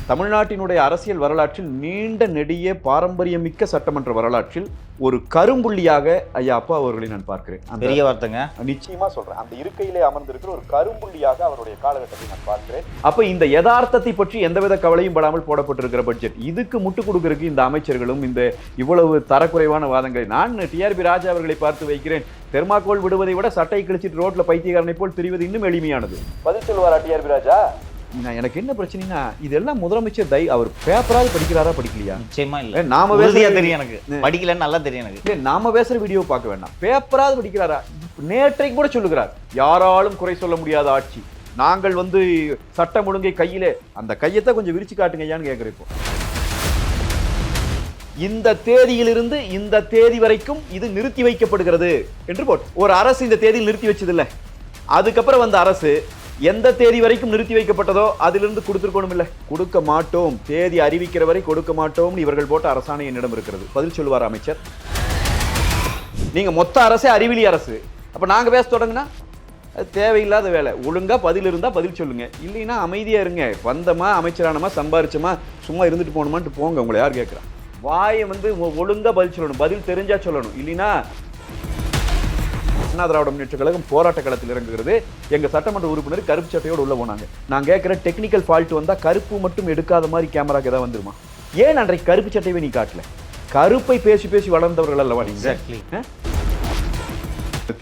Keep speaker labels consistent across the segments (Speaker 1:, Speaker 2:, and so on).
Speaker 1: தமிழ்நாட்டினுடைய அரசியல் வரலாற்றில் நீண்ட நெடிய பாரம்பரியமிக்க சட்டமன்ற வரலாற்றில் ஒரு கரும்புள்ளியாக ஐயா அப்பா அவர்களை நான் பார்க்கிறேன்.
Speaker 2: பெரிய வார்த்தைங்க.
Speaker 1: நிச்சயமா சொல்றேன். அந்த இருக்கையிலே அமர்ந்திருக்கிற ஒரு கரும்புள்ளியாக அவருடைய காலகட்டத்தை நான் பார்க்கிறேன். அப்ப இந்த யதார்த்தத்தை பற்றி எந்தவித கவலையும் படாமல் போடப்பட்டிருக்கிற பட்ஜெட், இதுக்கு முட்டு கொடுக்கறதுக்கு இந்த அமைச்சர்களும் இந்த இவ்வளவு தரக்குறைவான வாதங்களை நான் டிஆர்பி ராஜா அவர்களை பார்த்து வைக்கிறேன். தெர்மாக்கோல் விடுவதை விட சட்டை கிழிச்சிட்டு ரோட்ல பைத்தியக்காரனை போல் தெரிவது இன்னும் எளிமையானது. பதில் சொல்வாரா டிஆர்பி ராஜா? எனக்கு என்ன பிரச்சனைனா, இதெல்லாம் முதலமைச்சர் அவர் பேப்பராவது படிக்கிறாரா படிக்கலையா?
Speaker 2: நிச்சயமா இல்ல.
Speaker 1: நாம
Speaker 2: தெரியும், எனக்கு படிக்கலன்னு நல்லா தெரியும் எனக்கு.
Speaker 1: நாம பேசுற வீடியோ பார்க்க வேண்டாம், பேப்பராவது படிக்கிறாரா? நேற்றைக்கு கூட சொல்லுகிறார், யாராலும் குறை சொல்ல முடியாத ஆட்சி, நாங்கள் சட்டம் ஒழுங்கை கையிலே, அந்த கையத்தை கொஞ்சம் விரிச்சு காட்டுங்க ஐயான்னு கேட்கிறோம். இந்த தேதியிலிருந்து இந்த தேதி வரைக்கும் இது நிறுத்தி வைக்கப்படுகிறது என்று போட்டு ஒரு அரசு இந்த தேதியில் நிறுத்தி வச்சதில்லை. அதுக்கப்புறம் வந்த அரசு எந்த தேதி வரைக்கும் நிறுத்தி வைக்கப்பட்டதோ அதிலிருந்து கொடுத்துருக்கணும் இல்லை, கொடுக்க மாட்டோம், தேதி அறிவிக்கிற வரை கொடுக்க மாட்டோம் இவர்கள் போட்ட அரசாணை என்னிடம் இருக்கிறது. பதில் சொல்லுவார் அமைச்சர். நீங்க மொத்த அரசே அறிவிலி அரசு, அப்ப நாங்க பேச தொடங்கினா அது தேவையில்லாத வேலை. ஒழுங்கா பதில் இருந்தா பதில் சொல்லுங்க, இல்லைன்னா அமைதியா இருங்க. வந்தமா அமைச்சரானமா சம்பாரிச்சமா சும்மா இருந்துட்டு போகணுமான்ட்டு போங்க. உங்களை யார் கேட்கிறா? வாயை ஒழுங்கா பதில் சொல்லணும், பதில் தெரிஞ்சா சொல்லணும், இல்லைன்னா அண்ணா திராவிட முன்னேற்ற கழகம் போராட்ட களத்தில் இறங்குகிறது. எங்க சட்டமன்ற உறுப்பினர் கருப்பு சட்டையோடு உள்ள போனாங்க. நான் கேட்கிற டெக்னிக்கல் ஃபால்ட் வந்தா கருப்பு மட்டும் எடுக்காத மாதிரி கேமராக்கு ஏதாவது வந்துருமா? ஏன் அன்றைக்கு கருப்பு சட்டையை நீ காட்டல? கருப்பை பேசி பேசி வளர்ந்தவர்கள் அல்லவா நீங்க?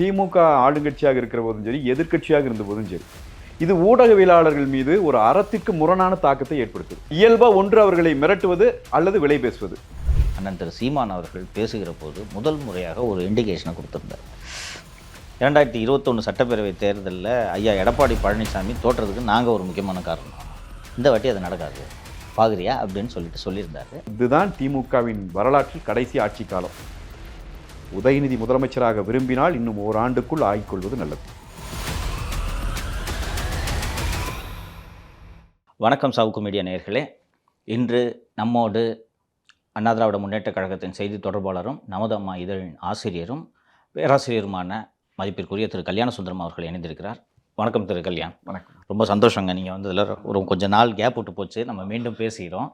Speaker 1: திமுக ஆளுங்கட்சியாக இருக்கிற போதும் சரி, எதிர்கட்சியாக இருந்த போதும் சரி, இது ஊடகவியலாளர்கள் மீது ஒரு அறத்திற்கு முரணான தாக்கத்தை ஏற்படுத்துது. இயல்பா ஒன்று அவர்களை மிரட்டுவது அல்லது விலை பேசுவது.
Speaker 2: அண்ணன் திரு சீமான் அவர்கள் பேசுகிற போது முதல் முறையாக ஒரு இண்டிகேஷனை கொடுத்திருந்தார். 2021 சட்டப்பேரவை தேர்தலில் ஐயா எடப்பாடி பழனிசாமி தோற்றதுக்கு நாங்கள் ஒரு முக்கியமான காரணம், இந்த வாட்டி அது நடக்காது பாக்குறியா அப்படின்னு சொல்லியிருந்தாரு.
Speaker 1: இதுதான் திமுகவின் வரலாற்றில் கடைசி ஆட்சி காலம். உதயநிதி முதலமைச்சராக விரும்பினால் இன்னும் ஓராண்டுக்குள் ஆகிக்கொள்வது நல்லது.
Speaker 2: வணக்கம் சவுக்கு மீடியா நேயர்களே. இன்று நம்மோடு அண்ணா திராவிட முன்னேற்ற கழகத்தின் செய்தி தொடர்பாளரும் நமது அம்மா இதழின் ஆசிரியரும் பேராசிரியருமான மதிப்பிற்குரிய திரு கல்யாண சுந்தரம் அவர்கள் இணைந்திருக்கிறார். வணக்கம் திரு கல்யாண். வணக்கம். ரொம்ப சந்தோஷங்க, நீங்கள் வந்ததில் ஒரு கொஞ்சம் நாள் கேப் விட்டு போச்சு, நம்ம மீண்டும் பேசுகிறோம்.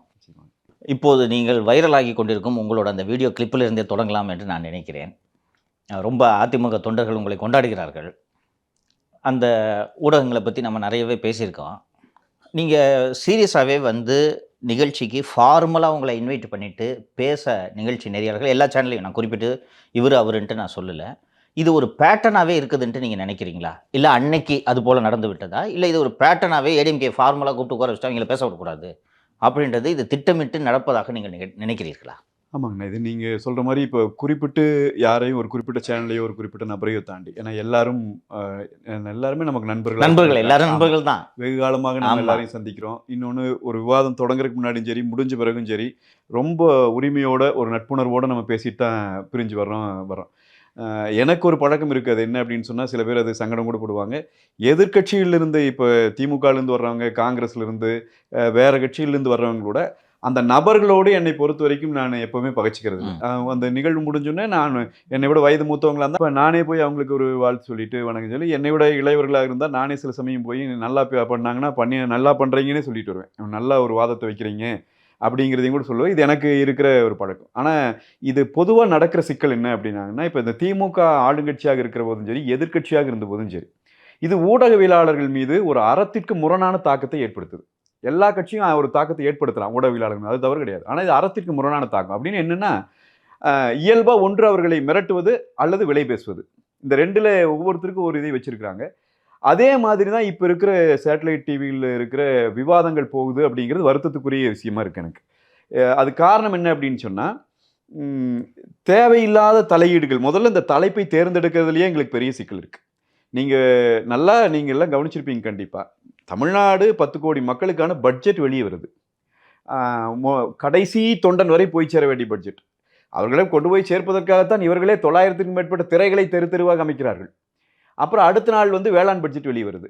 Speaker 2: இப்போது நீங்கள் வைரலாகி கொண்டிருக்கும் உங்களோட அந்த வீடியோ கிளிப்பில் இருந்தே தொடங்கலாம் என்று நான் நினைக்கிறேன். ரொம்ப அதிமுக தொண்டர்கள் உங்களை கொண்டாடுகிறார்கள். அந்த ஊடகங்களை பற்றி நம்ம நிறையவே பேசியிருக்கோம். நீங்கள் சீரியஸாகவே நிகழ்ச்சிக்கு ஃபார்மலாக உங்களை இன்வைட் பண்ணிவிட்டு பேச நிகழ்ச்சி நெறியாளர்கள் எல்லா சேனல்லையும், நான் குறிப்பிட்டு இவர் அவருன்ட்டு நான் சொல்லலை, இது ஒரு பேட்டர்னாகவே இருக்குதுன்ட்டு நீங்கள் நினைக்கிறீங்களா? இல்லை அன்னைக்கு அது போல் நடந்து விட்டதா? இல்லை இது ஒரு பேட்டர்னாகவே ஏடிஎம்கே ஃபார்முலா கூப்பிட்டு உட்கார வச்சுட்டா இவங்களை பேச விடக்கூடாது அப்படின்றது இது திட்டமிட்டு நடப்பதாக நீங்கள் நினைக்கிறீர்களா?
Speaker 1: ஆமாங்கண்ணா, இது நீங்கள் சொல்கிற மாதிரி இப்போ குறிப்பிட்டு யாரையும் ஒரு குறிப்பிட்ட சேனல்லையோ ஒரு குறிப்பிட்ட நபரையோ தாண்டி, ஏன்னா எல்லாருமே நமக்கு நண்பர்கள்
Speaker 2: எல்லாரும் நண்பர்கள் தான்.
Speaker 1: வெகு காலமாக நம்ம எல்லாரையும் சந்திக்கிறோம். இன்னொன்று, ஒரு விவாதம் தொடங்குறதுக்கு முன்னாடியும் சரி முடிஞ்ச பிறகும் சரி ரொம்ப உரிமையோட ஒரு நட்புணர்வோடு நம்ம பேசிட்டு தான் பிரிஞ்சு வர்றோம். எனக்கு ஒரு பழக்கம் இருக்குது. அது என்ன அப்படின்னு சொன்னால், சில பேர் அது சங்கடம் கூட போடுவாங்க. எதிர்கட்சியிலிருந்து இப்போ திமுகலேருந்து வர்றவங்க, காங்கிரஸ்லேருந்து வேறு கட்சியிலேருந்து வர்றவங்க கூட அந்த நபர்களோடு என்னை பொறுத்த வரைக்கும் நான் எப்போவுமே பகைச்சிக்கிறது. அந்த நிகழ்வு முடிஞ்சோடனே என்னை விட வயது மூத்தவங்களாக இருந்தால் நானே போய் அவங்களுக்கு ஒரு வாழ்த்து சொல்லிட்டு வணக்கம் சொல்லி, என்னை விட இளையவர்களாக இருந்தால் நானே சில சமயம் போய் நல்லா பண்ணாங்கன்னா நல்லா பண்ணுறீங்கன்னே சொல்லிட்டு வருவேன். நல்லா ஒரு வாதத்தை வைக்கிறீங்க அப்படிங்கிறதையும் கூட சொல்லுவேன். இது எனக்கு இருக்கிற ஒரு பழக்கம். ஆனால் இது பொதுவாக நடக்கிற சிக்கல் என்ன அப்படின்னாங்கன்னா, இப்போ இந்த திமுக ஆளுங்கட்சியாக இருக்கிற போதும் சரி, எதிர்கட்சியாக இருந்த போதும் சரி, இது ஊடகவியலாளர்கள் மீது ஒரு அறத்திற்கு முரணான தாக்கத்தை ஏற்படுத்துது. எல்லா கட்சியும் ஒரு தாக்கத்தை ஏற்படுத்தலாம் ஊடகவியலாளர்கள், அது தவறு கிடையாது. ஆனால் இது அறத்திற்கு முரணான தாக்கம் அப்படின்னு என்னென்னா, இயல்பாக ஒன்று அவர்களை மிரட்டுவது அல்லது விலை பேசுவது. இந்த ரெண்டில் ஒவ்வொருத்தருக்கும் ஒரு இதை வச்சுருக்கிறாங்க. அதே மாதிரி தான் இப்போ இருக்கிற சேட்டலைட் டிவியில் இருக்கிற விவாதங்கள் போகுது அப்படிங்கிறது வருத்தத்துக்குரிய விஷயமா இருக்குது எனக்கு. அது காரணம் என்ன அப்படின்னு சொன்னால், தேவையில்லாத தலையீடுகள். முதல்ல இந்த தலைப்பை தேர்ந்தெடுக்கிறதுலையே எங்களுக்கு பெரிய சிக்கல் இருக்குது. நீங்கள் எல்லாம் கவனிச்சிருப்பீங்க கண்டிப்பாக. தமிழ்நாடு 10 கோடி மக்களுக்கான பட்ஜெட் வெளியே வருது. கடைசி தொண்டன் வரை போய் சேர வேண்டிய பட்ஜெட். அவர்களை கொண்டு போய் சேர்ப்பதற்காகத்தான் இவர்களே 900க்கும் மேற்பட்ட திரைகளை தெருவாக அமைக்கிறார்கள். அப்புறம் அடுத்த நாள் வேளாண் பட்ஜெட் வெளிவருது.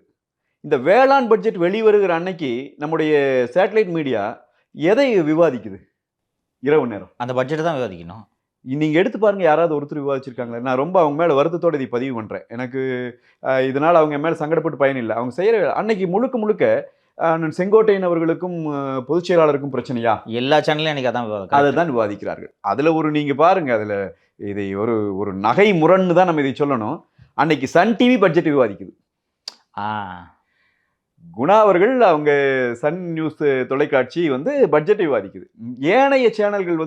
Speaker 1: இந்த வேளாண் பட்ஜெட் வெளிவருகிற அன்னைக்கு நம்முடைய சேட்டலைட் மீடியா எதை விவாதிக்குது? இரவு நேரம்
Speaker 2: அந்த பட்ஜெட் தான் விவாதிக்கணும்.
Speaker 1: நீங்கள் எடுத்து பாருங்கள், யாராவது ஒருத்தர் விவாதிச்சிருக்காங்களே? நான் ரொம்ப அவங்க மேலே வருத்தத்தோடு இதை பதிவு பண்ணுறேன். எனக்கு இதனால் அவங்க மேலே சங்கடப்பட்டு பயனில்லை. அவங்க செய்கிற அன்னைக்கு முழுக்க அண்ணன் செங்கோட்டையன் அவர்களுக்கும் பொதுச் செயலாளருக்கும் பிரச்சனையா?
Speaker 2: எல்லா சேனல்லையும் எனக்கு அதான் விவாதம்.
Speaker 1: அதை தான் விவாதிக்கிறார்கள். அதுல நீங்க பாருங்க, அதுல இதை ஒரு ஒரு நகை முரண்னு தான் நம்ம இதை சொல்லணும். அன்னைக்கு சன் டிவி பட்ஜெட் விவாதிக்குது.
Speaker 2: ஆ
Speaker 1: குணா அவர்கள் அவங்க சன் நியூஸ் தொலைக்காட்சி பட்ஜெட்டை விவாதிக்குது. ஏனைய சேனல்கள்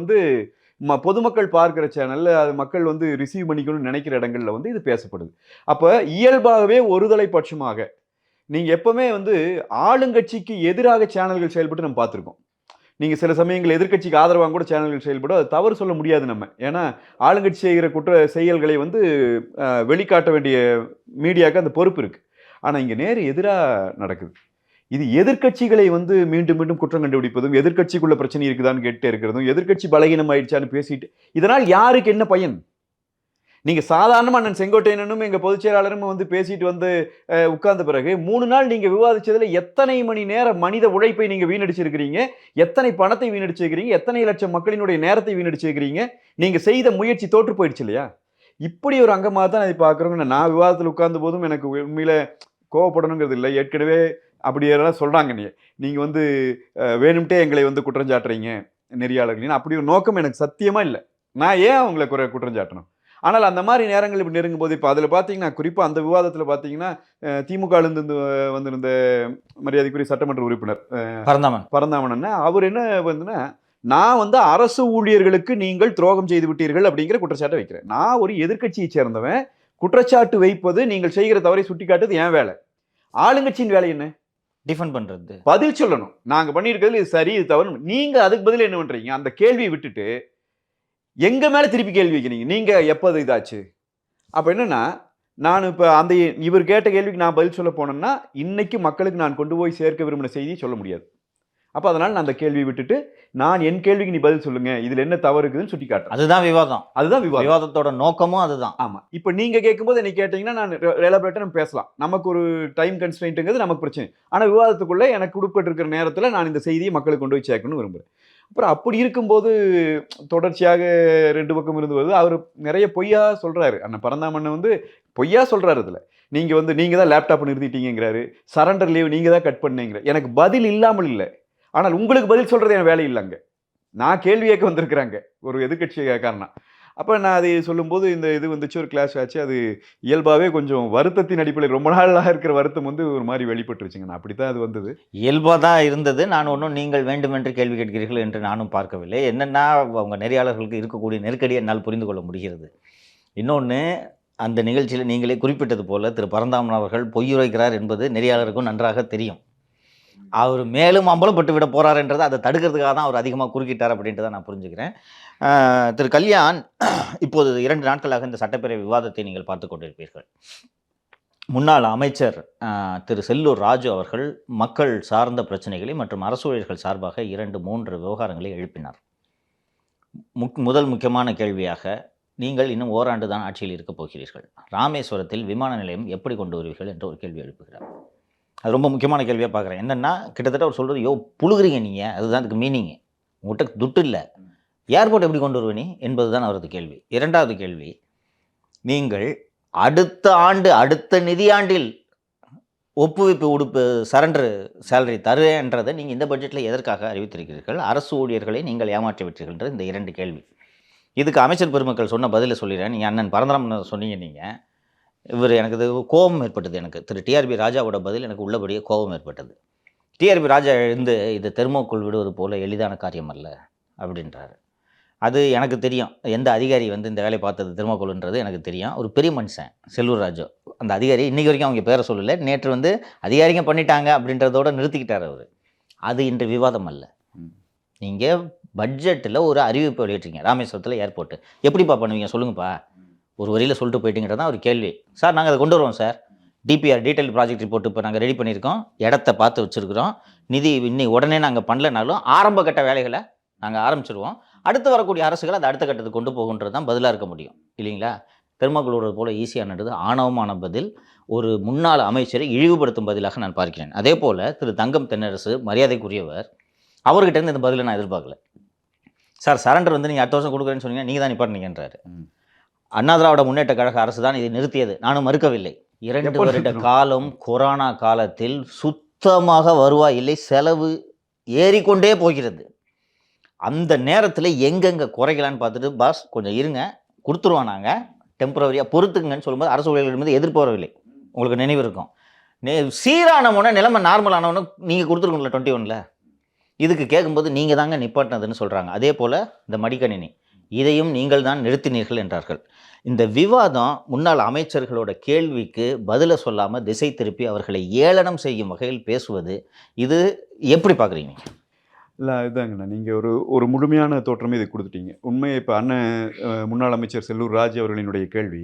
Speaker 1: பொதுமக்கள் பார்க்கிற சேனல்ல அது மக்கள் ரிசீவ் பண்ணிக்கணும்னு நினைக்கிற இடங்கள்ல இது பேசப்படுது. அப்ப இயல்பாகவே ஒருதலை பட்சமாக நீங்க எப்பவுமே ஆளுங்கட்சிக்கு எதிராக சேனல்கள் செயல்பட்டு நம்ம பார்த்திருக்கோம். நீங்க சில சமயங்கள் எதிர்க்கட்சிக்கு ஆதரவாக கூட சேனல்கள் செயல்படும். அது தவறு சொல்ல முடியாது நம்ம. ஏன்னா ஆளுங்கட்சி செய்கிற குற்ற செயல்களை வெளிக்காட்ட வேண்டிய மீடியாவுக்கு அந்த பொறுப்பு இருக்கு. ஆனா இங்க நேர் எதிரா நடக்குது. இது எதிர்க்கட்சிகளை மீண்டும் மீண்டும் குற்றம் கண்டுபிடிப்பதும், எதிர்க்கட்சிக்குள்ள பிரச்சனை இருக்குதான்னு கேட்டே இருக்கிறதும், எதிர்க்கட்சி பலகீனம் ஆயிடுச்சான்னு பேசிட்டு, இதனால் யாருக்கு என்ன பயன்? நீங்க சாதாரணமா அண்ணன் செங்கோட்டையனும் எங்க பொதுச் செயலாளரும் பேசிட்டு உட்கார்ந்த பிறகு 3 நாள் நீங்க விவாதிச்சதுல எத்தனை மணி நேரம் மனித உழைப்பை நீங்க வீணடிச்சிருக்கிறீங்க, எத்தனை பணத்தை வீணடிச்சிருக்கிறீங்க, எத்தனை லட்சம் மக்களினுடைய நேரத்தை வீணடிச்சிருக்கிறீங்க, நீங்க செய்த முயற்சி தோற்று போயிடுச்சு இல்லையா? இப்படி ஒரு அங்கமாக தான் அதை பார்க்குறோங்க. நான் விவாதத்தில் உட்கார்ந்த போதும் எனக்கு உண்மையில கோவப்படணுங்கிறது இல்லை. ஏற்கனவே அப்படி யாரெல்லாம் சொல்றாங்க, நீங்க வேணும்ட்டே எங்களை குற்றம் சாட்டுறீங்க நெறியாளர்கள்னு. அப்படி ஒரு நோக்கம் எனக்கு சத்தியமா இல்லை. நான் ஏன் அவங்களை குற்றம் சாட்டணும்? ஆனால் அந்த மாதிரி நேரங்கள் இப்படி நெருங்கும் போது இப்போ அதில் பார்த்தீங்கன்னா, குறிப்பாக அந்த விவாதத்தில் பார்த்தீங்கன்னா, திமுகலேருந்து வந்திருந்த மரியாதைக்குரிய சட்டமன்ற உறுப்பினர் பரந்தாமன் அவர் என்ன நான் அரசு ஊழியர்களுக்கு நீங்கள் துரோகம் செய்து விட்டீர்கள் அப்படிங்கிற குற்றச்சாட்டை வைக்கிறேன். நான் ஒரு எதிர்க்கட்சியை சேர்ந்தவன். குற்றச்சாட்டு வைப்பது, நீங்கள் செய்கிற தவறை சுட்டி காட்டுறது என் வேலை. ஆளுங்கட்சியின் வேலை என்ன?
Speaker 2: டிஃபெண்ட் பண்றது,
Speaker 1: பதில் சொல்லணும். நாங்க பண்ணியிருக்கிறது இது சரி, இது தவறு. நீங்க அதுக்கு பதில் என்ன பண்றீங்க? அந்த கேள்வியை விட்டுட்டு எங்க மேல திருப்பி கேள்வி வைக்கிறீங்க. நீங்க எப்போது இதாச்சு? அப்ப என்னன்னா, நான் இப்ப அந்த இவர் கேட்ட கேள்விக்கு நான் பதில் சொல்ல போனேன்னா, இன்னைக்கு மக்களுக்கு நான் கொண்டு போய் சேர்க்க விரும்பின செய்தியை சொல்ல முடியாது. அப்ப அதனால நான் அந்த கேள்வியை விட்டுட்டு, நான் என் கேள்விக்கு நீ பதில் சொல்லுங்க, இதுல என்ன தவறு இருக்குதுன்னு சுட்டி காட்டுறேன்.
Speaker 2: அதுதான் விவாதம்.
Speaker 1: அதுதான்
Speaker 2: விவாதத்தோட நோக்கமும் அதுதான்.
Speaker 1: ஆமா. இப்ப நீங்க கேட்கும்போது என்ன கேட்டீங்கன்னா, நான் எலாபரேட்டா நம்ம பேசலாம். நமக்கு ஒரு டைம் கன்ஸ்ட்ரெயின்ட்ங்கிறது நமக்கு பிரச்சனை. ஆனா விவாதத்துக்குள்ள எனக்கு உட்பட்டு இருக்கிற நேரத்துல நான் இந்த செய்தியை மக்களுக்கு கொண்டு போய் சேர்க்கணும்னு விரும்புறேன். அப்புறம் அப்படி இருக்கும்போது தொடர்ச்சியாக 2 பக்கம் இருந்து வருது. அவர் நிறைய பொய்யா சொல்றாரு. அண்ணன் பரந்தாமண்ணன் பொய்யா சொல்றாரு. இதுல நீங்க தான் லேப்டாப் நிறுத்திட்டீங்கிறாரு. சரண்டர் லீவ் நீங்க தான் கட் பண்ணீங்கிற. எனக்கு பதில் இல்லாமல் இல்லை. ஆனால் உங்களுக்கு பதில் சொல்றது என் வேலை இல்லைங்க. நான் கேள்வி கேட்க வந்திருக்கிறாங்க ஒரு எதிர்க்கட்சிக்காரனா. அப்போ நான் அதை சொல்லும்போது இந்த இது வந்துச்சு, ஒரு கிளாஷ் ஆச்சு. அது இயல்பாகவே கொஞ்சம் வருத்தத்தின் அடிப்படையில் ரொம்ப நாளாக இருக்கிற வருத்தம் ஒரு மாதிரி வெளிப்பட்டுருச்சுங்க. நான் அப்படி தான் அது வந்தது.
Speaker 2: இயல்பாக தான் இருந்தது. நான் ஒன்றும் நீங்கள் வேண்டுமென்று கேள்வி கேட்கிறீர்கள் என்று நானும் பார்க்கவில்லை. என்னென்னா அவங்க நெறியாளர்களுக்கு இருக்கக்கூடிய நெருக்கடியை என்னால் புரிந்து கொள்ள முடிகிறது. இன்னொன்று, அந்த நிகழ்ச்சியில் நீங்களே குறிப்பிட்டது போல திரு பரந்தாமன் அவர்கள் பொய்யுரைக்கிறார் என்பது நெறியாளருக்கும் நன்றாக தெரியும். அவர் மேலும் அம்பலப்பட்டு விட போகிறாருன்றதை அதை தடுக்கிறதுக்காக தான் அவர் அதிகமாக குறுக்கிட்டார் அப்படின்றத நான் புரிஞ்சுக்கிறேன். திரு கல்யாண், இப்போது 2 நாட்களாக இந்த சட்டப்பேரவை விவாதத்தை நீங்கள் பார்த்து கொண்டிருப்பீர்கள். முன்னாள் அமைச்சர் திரு செல்லூர் ராஜு அவர்கள் மக்கள் சார்ந்த பிரச்சனைகளை மற்றும் அரசு ஊழியர்கள் சார்பாக 2-3 விவகாரங்களை எழுப்பினார். முதல் முக்கியமான கேள்வியாக, நீங்கள் இன்னும் ஓராண்டு தான் ஆட்சியில் இருக்கப் போகிறீர்கள், ராமேஸ்வரத்தில் விமான நிலையம் எப்படி கொண்டு வருவீர்கள் என்ற ஒரு கேள்வி எழுப்புகிறார். அது ரொம்ப முக்கியமான கேள்வியாக பார்க்குறேன். என்னென்னா, கிட்டத்தட்ட அவர் சொல்கிறது, புழுகுறீங்க நீங்கள், அதுதான் அதுக்கு மீனிங்கு. உங்கள்கிட்ட துட்டு இல்லை, ஏர்போர்ட் எப்படி கொண்டு வருவீ என்பது தான் அவரது கேள்வி. 2வது கேள்வி, நீங்கள் அடுத்த ஆண்டு, அடுத்த நிதியாண்டில் ஒப்புவிப்பு சரண்டர் சேலரி தருவேன்றதை நீங்கள் இந்த பட்ஜெட்டில் எதற்காக அறிவித்திருக்கிறீர்கள்? அரசு ஊழியர்களை நீங்கள் ஏமாற்றி விட்டீர்கள். இந்த 2 கேள்வி. இதுக்கு அமைச்சர் பெருமக்கள் சொன்ன பதிலை சொல்லிடுறேன். நீங்கள் அண்ணன் பரந்தாமன் சொன்னீங்க, நீங்கள் எனக்கு இது கோபம் ஏற்பட்டது. எனக்கு திரு டிஆர்பி ராஜாவோட பதில் எனக்கு உள்ளபடியே கோபம் ஏற்பட்டது. டிஆர்பி ராஜா இது தெர்மோக்குள் விடுவது போல எளிதான காரியம் அல்ல அப்படின்றாரு. அது எனக்கு தெரியும். எந்த அதிகாரி இந்த வேலை பார்த்தது தெர்மோக்குள்ன்றது எனக்கு தெரியும். ஒரு பெரிய மனுஷன் செல்லூர் ராஜு. அந்த அதிகாரி இன்றைக்கி வரைக்கும் அவங்க பேரை சொல்லலை. நேற்று அதிகாரிங்க பண்ணிட்டாங்க அப்படின்றதோடு நிறுத்திக்கிட்டார் அவர். அது இன்று விவாதம் அல்ல. நீங்கள் பட்ஜெட்டில் ஒரு அறிவிப்பு வெளியிட்றீங்க, ராமேஸ்வரத்தில் ஏர்போர்ட்டு எப்படிப்பா பண்ணுவீங்க சொல்லுங்கப்பா, ஒரு வரியில் சொல்லிட்டு போயிட்டீங்கிறது தான் ஒரு கேள்வி. சார், நாங்கள் அதை கொண்டு வருவோம் sir, DPR detail project report இப்போ நாங்கள் ரெடி பண்ணியிருக்கோம், இடத்த பார்த்து வச்சுருக்கிறோம், நிதி இன்னைக்கு உடனே நாங்கள் பண்ணலனாலும் ஆரம்ப கட்ட வேலைகளை நாங்கள் ஆரம்பிச்சிருவோம், அடுத்து வரக்கூடிய அரசுகள் அதை அடுத்த கட்டத்துக்கு கொண்டு போகுன்றது தான் பதிலாக இருக்க முடியும் இல்லைங்களா? தெர்மோக்குள் போல் ஈஸியானது ஆணவமான பதில், ஒரு முன்னாள் அமைச்சரை இழிவுபடுத்தும் பதிலாக நான் பார்க்கிறேன். அதே போல் திரு தங்கம் தென்னரசு மரியாதைக்குரியவர், அவர்கிட்ட இந்த பதிலை நான் எதிர்பார்க்கல. சார், சரண்டர் நீங்கள் அடுத்த வருஷம் கொடுக்குறேன்னு சொன்னீங்க, நீங்கள் தான் நிப்பாட்டினீங்கன்றாரு. அண்ணா திராவிட முன்னேற்ற கழக அரசு தான் இதை நிறுத்தியது, நானும் மறுக்கவில்லை. 2 வருட காலம் கொரோனா காலத்தில் சுத்தமாக வருவாய் இல்லை, செலவு ஏறிக்கொண்டே போகிறது. அந்த நேரத்தில் எங்கெங்கே குறைக்கலான்னு பார்த்துட்டு, பாஸ் கொஞ்சம் இருங்க, கொடுத்துருவோம் நாங்கள், டெம்பரவரியாக பொறுத்துக்குங்கன்னு சொல்லும்போது அரசு ஊழியர்கள் மீது எதிர்ப்பு வரவில்லை. உங்களுக்கு நினைவு இருக்கும். சீரானவொன்னே, நிலைமை நார்மல் ஆனவொன்னே நீங்கள் கொடுத்துருக்கீங்களா 21ல்? இதுக்கு கேட்கும்போது நீங்கள் தாங்க நிப்பாட்டினதுன்னு சொல்கிறாங்க. அதே போல் இந்த மடிக்கணினி, இதையும் நீங்கள் தான் நிறுத்தினீர்கள் என்றார்கள். இந்த விவாதம் முன்னாள் அமைச்சர்களோட கேள்விக்கு பதிலை சொல்லாமல் திசை திருப்பி அவர்களை ஏளனம் செய்யும் வகையில் பேசுவது, இது எப்படி பார்க்குறீங்க?
Speaker 1: இல்லை இதுதாங்கண்ணா, நீங்கள் ஒரு முழுமையான தோற்றமே இது கொடுத்துட்டீங்க. உண்மையை இப்போ அண்ணன் முன்னாள் அமைச்சர் செல்லூர் ராஜ் அவர்களினுடைய கேள்வி,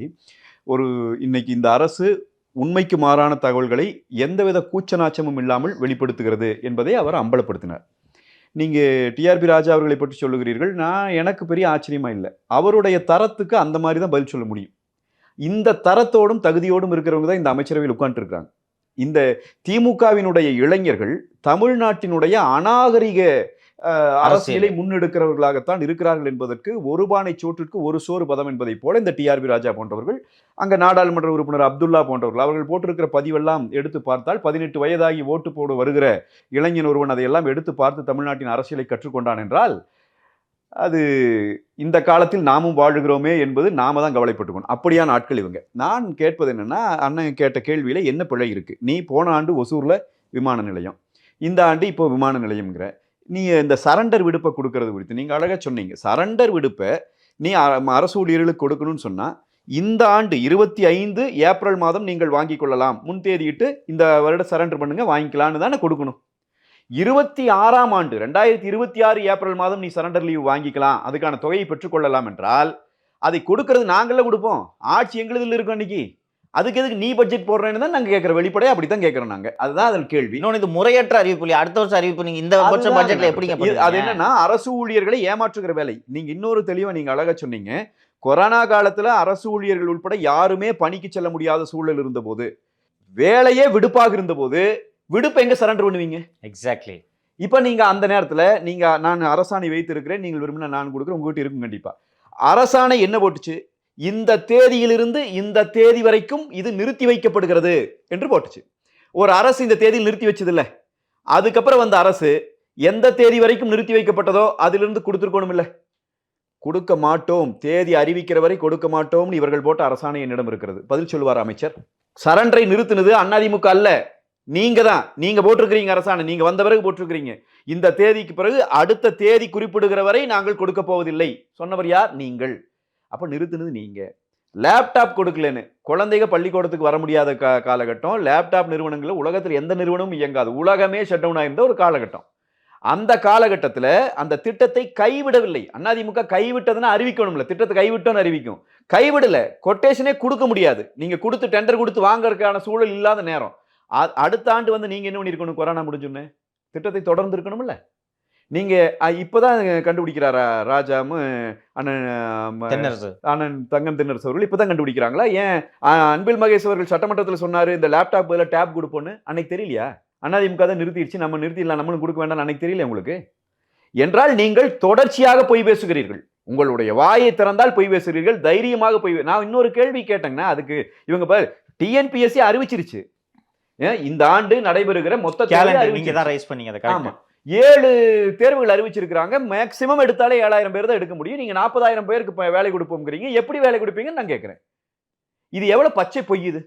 Speaker 1: இன்னைக்கு இந்த அரசு உண்மைக்கு மாறான தகவல்களை எந்தவித கூச்சநாச்சமும் இல்லாமல் வெளிப்படுத்துகிறது என்பதை அவர் அம்பலப்படுத்தினார். நீங்கள் டிஆர்பி ராஜா அவர்களை பற்றி சொல்லுகிறீர்கள். எனக்கு பெரிய ஆச்சரியமா இல்லை. அவருடைய தரத்துக்கு அந்த மாதிரி தான் பதில் சொல்ல முடியும். இந்த தரத்தோடும் தகுதியோடும் இருக்கிறவங்க தான் இந்த அமைச்சரவையில் உட்காந்துருக்காங்க. இந்த திமுகவினுடைய இளைஞர்கள் தமிழ்நாட்டினுடைய அநாகரிக அரசியலை முன்னெடுக்கிறவர்களாகத்தான் இருக்கிறார்கள் என்பதற்கு ஒரு பானை சோற்றிற்கு ஒரு சோறு பதம் என்பதை போல இந்த டிஆர்பி ராஜா போன்றவர்கள், அங்க நாடாளுமன்ற உறுப்பினர் அப்துல்லா போன்றவர்கள், அவர்கள் போட்டிருக்கிற பதிவெல்லாம் எடுத்து பார்த்தால் 18 வயதாகி ஓட்டு போட வருகிற இளைஞன் ஒருவன் அதையெல்லாம் எடுத்து பார்த்து தமிழ்நாட்டின் அரசியலை கற்றுக்கொண்டான் என்றால், அது இந்த காலத்தில் நாமும் வாழுகிறோமே என்பது நாம தான் கவலைப்பட்டுக்கணும். அப்படியான ஆட்கள் இவங்க. நான் கேட்பது என்னன்னா, அண்ணன் கேட்ட கேள்வியில என்ன பிழை இருக்கு? நீ போன ஆண்டு ஒசூர்ல விமான நிலையம், இந்த ஆண்டு இப்போ விமான நிலையம்ங்கிற, நீ இந்த சரண்டர் விடுப்பை கொடுக்கறது குறித்து நீங்க அழகா சொன்னீங்க. சரண்டர் விடுப்பை நீ அரசு ஊழியர்களுக்கு கொடுக்கணும்னு சொன்னா, இந்த ஆண்டு 25 ஏப்ரல் மாதம் நீங்கள் வாங்கிக் கொள்ளலாம், முன்தேதியிட்டு இந்த வருடம் சரண்டர் பண்ணுங்க, வாங்கிக்கலான்னு தானே கொடுக்கணும். 26ஆம் ஆண்டு 2026 ஏப்ரல் மாதம் நீ சரண்டர் லீவ் வாங்கிக்கலாம், அதுக்கான தொகையை பெற்றுக்கொள்ளலாம் என்றால், அதை கொடுக்கறது நாங்களே கொடுப்போம், ஆட்சி எங்களுதில் இருக்கும் அன்னைக்கு, அதுக்கு எதுக்கு நீ பட்ஜெட் போடுறேன்னு தான் நாங்கள் கேட்குற, வெளிப்படையாக அப்படி தான் கேட்குறோம் நாங்கள். அதுதான் அதில் கேள்வி.
Speaker 2: இன்னொன்று, இது முறையற்ற அறிவிப்பு இல்லையா? அடுத்த வருஷம் அறிவிப்பு நீங்கள் இந்த வருஷம் பட்ஜெட்டில் எப்படிங்க?
Speaker 1: அது என்னன்னா, அரசு ஊழியர்களை ஏமாற்றுகிற வேலை. நீங்கள் இன்னொரு தெளிவாக நீங்கள் அழகாக சொன்னீங்க, கொரோனா காலத்தில் அரசு ஊழியர்கள் உட்பட யாருமே பணிக்கு செல்ல முடியாத சூழல் இருந்தபோது, வேலையே விடுப்பாக இருந்தபோது, விடுப்பு எங்க சரண்டர் பண்ணுவீங்க?
Speaker 2: எக்ஸாக்ட்லி.
Speaker 1: இப்போ நீங்க அந்த நேரத்தில் நீங்க, நான் அரசாணை வைத்திருக்கிறேன், நீங்கள் விரும்பினா நான் கொடுக்குறேன், உங்ககிட்ட இருக்கும் கண்டிப்பா. அரசாணை என்ன போட்டுச்சு? இந்த தேதியிலிருந்து இந்த தேதி வரைக்கும் இது நிறுத்தி வைக்கப்படுகிறது என்று போட்டுச்சு. ஒரு அரசு இந்த தேதியில் நிறுத்தி வச்சது இல்லை. அதுக்கப்புறம் வந்த அரசு எந்த தேதி வரைக்கும் நிறுத்தி வைக்கப்பட்டதோ அதிலிருந்து கொடுத்துருக்கணும் இல்லை? கொடுக்க மாட்டோம், தேதி அறிவிக்கிற வரை கொடுக்க மாட்டோம் இவர்கள் போட்ட அரசாணை என்னிடம் இருக்கிறது. பதில் சொல்லுவார் அமைச்சர். சரண்டரை நிறுத்தினது அதிமுக அல்ல, நீங்க தான். நீங்க போட்டிருக்கிறீங்க அரசாணை, நீங்க வந்த பிறகு போட்டிருக்கிறீங்க. இந்த தேதிக்கு பிறகு அடுத்த தேதி குறிப்பிடுகிற வரை நாங்கள் கொடுக்க போவதில்லை சொன்னவர் யார்? நீங்கள். அப்ப நிறுத்தினது நீங்க. லேப்டாப் கொடுக்கலன்னு குழந்தைங்க பள்ளிக்கூடத்துக்கு வர முடியாத காலகட்டம், லேப்டாப் நிறுவனங்கள் உலகத்தில் எந்த நிறுவனமும் இயங்காது, உலகமே ஷட் டவுன் ஆயிருந்த ஒரு காலகட்டம். அந்த காலகட்டத்தில் அந்த திட்டத்தை கைவிடவில்லை. அதிமுக கைவிட்டதுன்னா அறிவிக்கணும்ல, திட்டத்தை கைவிட்டோன்னு அறிவிக்கும். கைவிடல, கொட்டேஷனே கொடுக்க முடியாது. நீங்க கொடுத்து டெண்டர் கொடுத்து வாங்கறதுக்கான சூழல் இல்லாத நேரம். அடுத்த ஆண்டு வந்து நீங்க என்ன பண்ணிருக்கணும்? கொரோனா முடிஞ்சோன்னு திட்டத்தை தொடர்ந்து இருக்கணும்ல. நீங்க இப்பதான் கண்டுபிடிக்கிறாரா ராஜாமு அண்ணன் தங்கம் தென்னரசு அவர்கள் இப்பதான் கண்டுபிடிக்கிறாங்களா? ஏன் அன்பில் மகேஷ் அவர்கள் சட்டமன்றத்தில் சொன்னாரு இந்த லேப்டாப் பதில டேப் கொடுப்போன்னு? அன்னைக்கு தெரியலையா? அதிமுக தான் நிறுத்திடுச்சு, நம்ம நிறுத்திடலாம், நம்மளும் கொடுக்க வேண்டாம் அன்னைக்கு தெரியல உங்களுக்கு? என்றால் நீங்கள் தொடர்ச்சியாக பொய் பேசுகிறீர்கள். உங்களுடைய வாயை திறந்தால் பொய் பேசுகிறீர்கள், தைரியமாக பொய். நான் இன்னொரு கேள்வி கேட்டேங்கன்னா, அதுக்கு இவங்க டிஎன்பிஎஸ்சி அறிவிச்சிருச்சு, இந்த ஆண்டு நடைபெறுகிற மொத்த
Speaker 2: நீங்க தான் ரைஸ் பண்ணீங்க. ஆமா,
Speaker 1: 7 தேர்வுகள் அறிவிச்சிருக்காங்க. மேக்சிமம் எடுத்தாலே 7000 பேர் தான் எடுக்க முடியும். நீங்க 40000 பேருக்கு வேலை கொடுப்போம்ங்கிறீங்க. எப்படி வேலை கொடுப்பீங்கன்னு நான் கேட்கிறேன். இது எவ்வளவு பச்சை பொய்? இது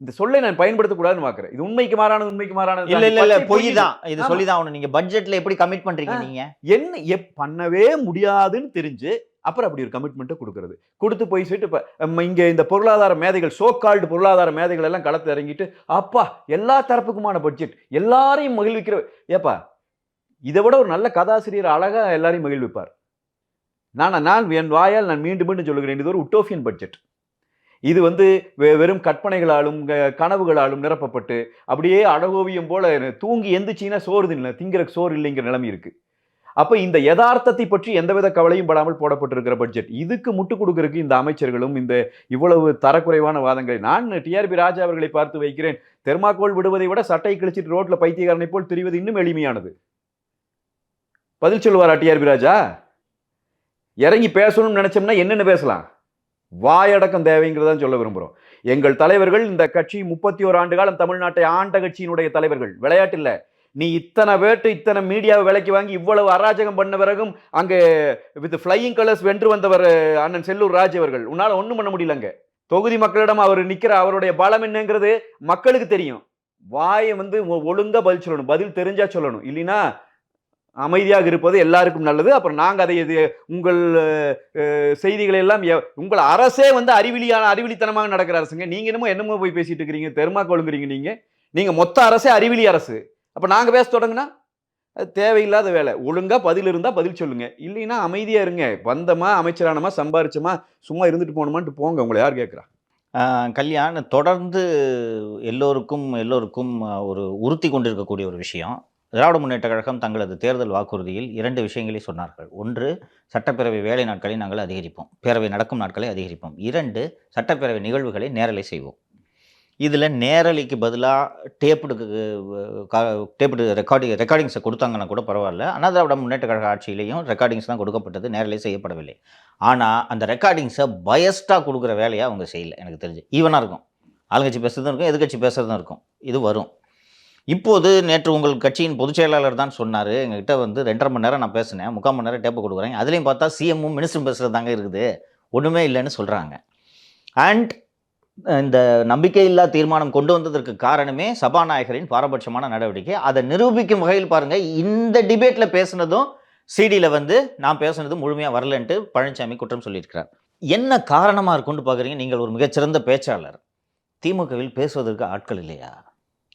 Speaker 1: இந்த சொல்லை நான் பயன்படுத்தக்கூடாதுன்னு பார்க்கிறேன். இது உண்மைக்கு மாறானது, உண்மைக்கு மாறானது
Speaker 2: இல்ல பொய் தான். இது சொல்லிதான் ஆகணும். நீங்க பட்ஜெட்ல எப்படி கமிட் பண்றீங்க? நீங்க
Speaker 1: என்ன பண்ணவே முடியாதுன்னு தெரிஞ்சு அப்புறம் அப்படி ஒரு கமிட்மெண்ட்டை கொடுக்கறது, கொடுத்து போய் சொல்லிட்டு இங்க இந்த பொருளாதார மேதைகள், சோ கால்டு பொருளாதார மேதைகள் எல்லாம் களத்தில் இறங்கிட்டு, அப்பா எல்லா தரப்புக்குமான பட்ஜெட், எல்லாரையும் மகிழ்விக்கிற. ஏப்பா, இதை விட ஒரு நல்ல கதாசிரியர் அழகா எல்லாரையும் மகிழ்விப்பார். நான் என் வாயால் நான் மீண்டும் மீண்டும் சொல்லுகிறேன், இது ஒரு உட்டோபியன் பட்ஜெட். இது வெறும் கற்பனைகளாலும் கனவுகளாலும் நிரப்பப்பட்டு அப்படியே அழகோவியம் போல தூங்கி எந்திரிச்சின்னா சோறு இல்லை, திங்கிற சோறு இல்லைங்கிற நிலைமை இருக்கு. அப்ப இந்த யதார்த்தத்தை பற்றி எந்தவித கவலையும் படாமல் போடப்பட்டிருக்கிற பட்ஜெட், இதுக்கு முட்டு கொடுக்கறதுக்கு இந்த அமைச்சர்களும் இந்த இவ்வளவு தரக்குறைவான வாதங்களை. நான் டிஆர்பி ராஜா அவர்களை பார்த்து வைக்கிறேன், தெர்மாக்கோல் விடுவதை விட சட்டை கிழிச்சிட்டு ரோட்ல பைத்தியக்காரனை போல் தெரிவது இன்னும் எளிமையானது. பதில் சொல்லுவாரா டிஆர்பி ராஜா? இறங்கி பேசணும்னு நினைச்சோம்னா என்னென்ன பேசலாம்? வாயடக்கம் தேவைங்கிறதான் சொல்ல விரும்புகிறோம். எங்கள் தலைவர்கள் இந்த கட்சி 31 ஆண்டு காலம் தமிழ்நாட்டை ஆண்ட கட்சியினுடைய தலைவர்கள், விளையாட்டு இல்ல. நீ இத்தனை பேட்டு இத்தனை மீடியாவை விலைக்கு வாங்கி இவ்வளவு அராஜகம் பண்ண பிறகும் அங்க வித் ஃப்ளையிங் கலர்ஸ் வென்று வந்தவர் அண்ணன் செல்லூர் ராஜ் அவர்கள். உன்னால ஒண்ணும் பண்ண முடியலங்க. தொகுதி மக்களிடம் அவர் நிக்கிற அவருடைய பலம் என்னங்கிறது மக்களுக்கு தெரியும். வாயை ஒழுங்கா பதில் சொல்லணும். பதில் தெரிஞ்சா சொல்லணும். இல்லைன்னா அமைதியாக இருப்பது எல்லாருக்கும் நல்லது. அப்புறம் நாங்க அதை உங்கள் செய்திகளை எல்லாம் உங்கள் அரசே அறிவிலித்தனமாக நடக்கிற அரசுங்க. நீங்க என்னமோ போய் பேசிட்டு இருக்கிறீங்க, தெருமாக்கு ஒழுங்குறீங்க. நீங்க மொத்த அரசே அறிவிலி அரசு. அப்ப நாங்க பேச தொடங்கினா அது தேவையில்லாத வேலை. ஒழுங்கா பதில் இருந்தா பதில் சொல்லுங்க, இல்லைன்னா அமைதியா இருங்க. வந்தமா, அமைச்சரானமா, சம்பாரிச்சமா, சும்மா இருந்துட்டு போனோமான்ட்டு போங்க. உங்களை யார் கேட்குறா?
Speaker 2: கல்யாண் தொடர்ந்து எல்லோருக்கும் ஒரு உறுத்தி கொண்டிருக்கக்கூடிய ஒரு விஷயம், திராவிட முன்னேற்ற கழகம் தங்களது தேர்தல் வாக்குறுதியில் 2 விஷயங்களை சொன்னார்கள். 1, சட்டப்பேரவை வேலை நாட்களை நாங்கள் அதிகரிப்போம், பேரவை நடக்கும் நாட்களை அதிகரிப்போம். 2, சட்டப்பேரவை நிகழ்வுகளை நேரலை செய்வோம். இதில் நேரலைக்கு பதிலாக டேப்புடு ரெக்கார்டிங்ஸை கொடுத்தாங்கன்னா கூட பரவாயில்ல. அண்ணா திராவிட முன்னேற்ற கழக ஆட்சியிலையும் ரெக்கார்டிங்ஸ் தான் கொடுக்கப்பட்டது, நேரலை செய்யப்படவில்லை. ஆனால் அந்த ரெக்கார்டிங்ஸை பயஸ்டாக கொடுக்குற வேலையை அவங்க செய்யலை. எனக்கு தெரிஞ்சு ஈவனாக இருக்கும். ஆளுங்கட்சி பேசுறதும் இருக்கும், எதிர்கட்சி பேசுறதும் இருக்கும். இது வரும். இப்போது நேற்று உங்கள் கட்சியின் பொதுச் செயலாளர் தான் சொன்னார், எங்ககிட்ட 2.5 மணி நேரம் நான் பேசினேன், 3/4 மணி நேரம் டேப்பு கொடுக்குறேன். அதுலேயும் பார்த்தா சிஎம்மும் மினிஸ்டரும் பேசுகிறது தாங்க இருக்குது, ஒன்றுமே இல்லைன்னு சொல்கிறாங்க. அண்ட் இந்த நம்பிக்கையில்லா தீர்மானம் கொண்டு வந்ததற்கு காரணமே சபாநாயகரின் பாரபட்சமான நடவடிக்கை. அதை நிரூபிக்கும் வகையில் பாருங்கள், இந்த டிபேட்டில் பேசுனதும் சிடியில் நான் பேசுனது முழுமையாக வரலன்ட்டு பழனிசாமி குற்றம் சொல்லியிருக்கிறார். என்ன காரணமாக இருக்குன்னு பார்க்குறீங்க? நீங்கள் ஒரு மிகச்சிறந்த பேச்சாளர், திமுகவில் பேசுவதற்கு ஆட்கள் இல்லையா?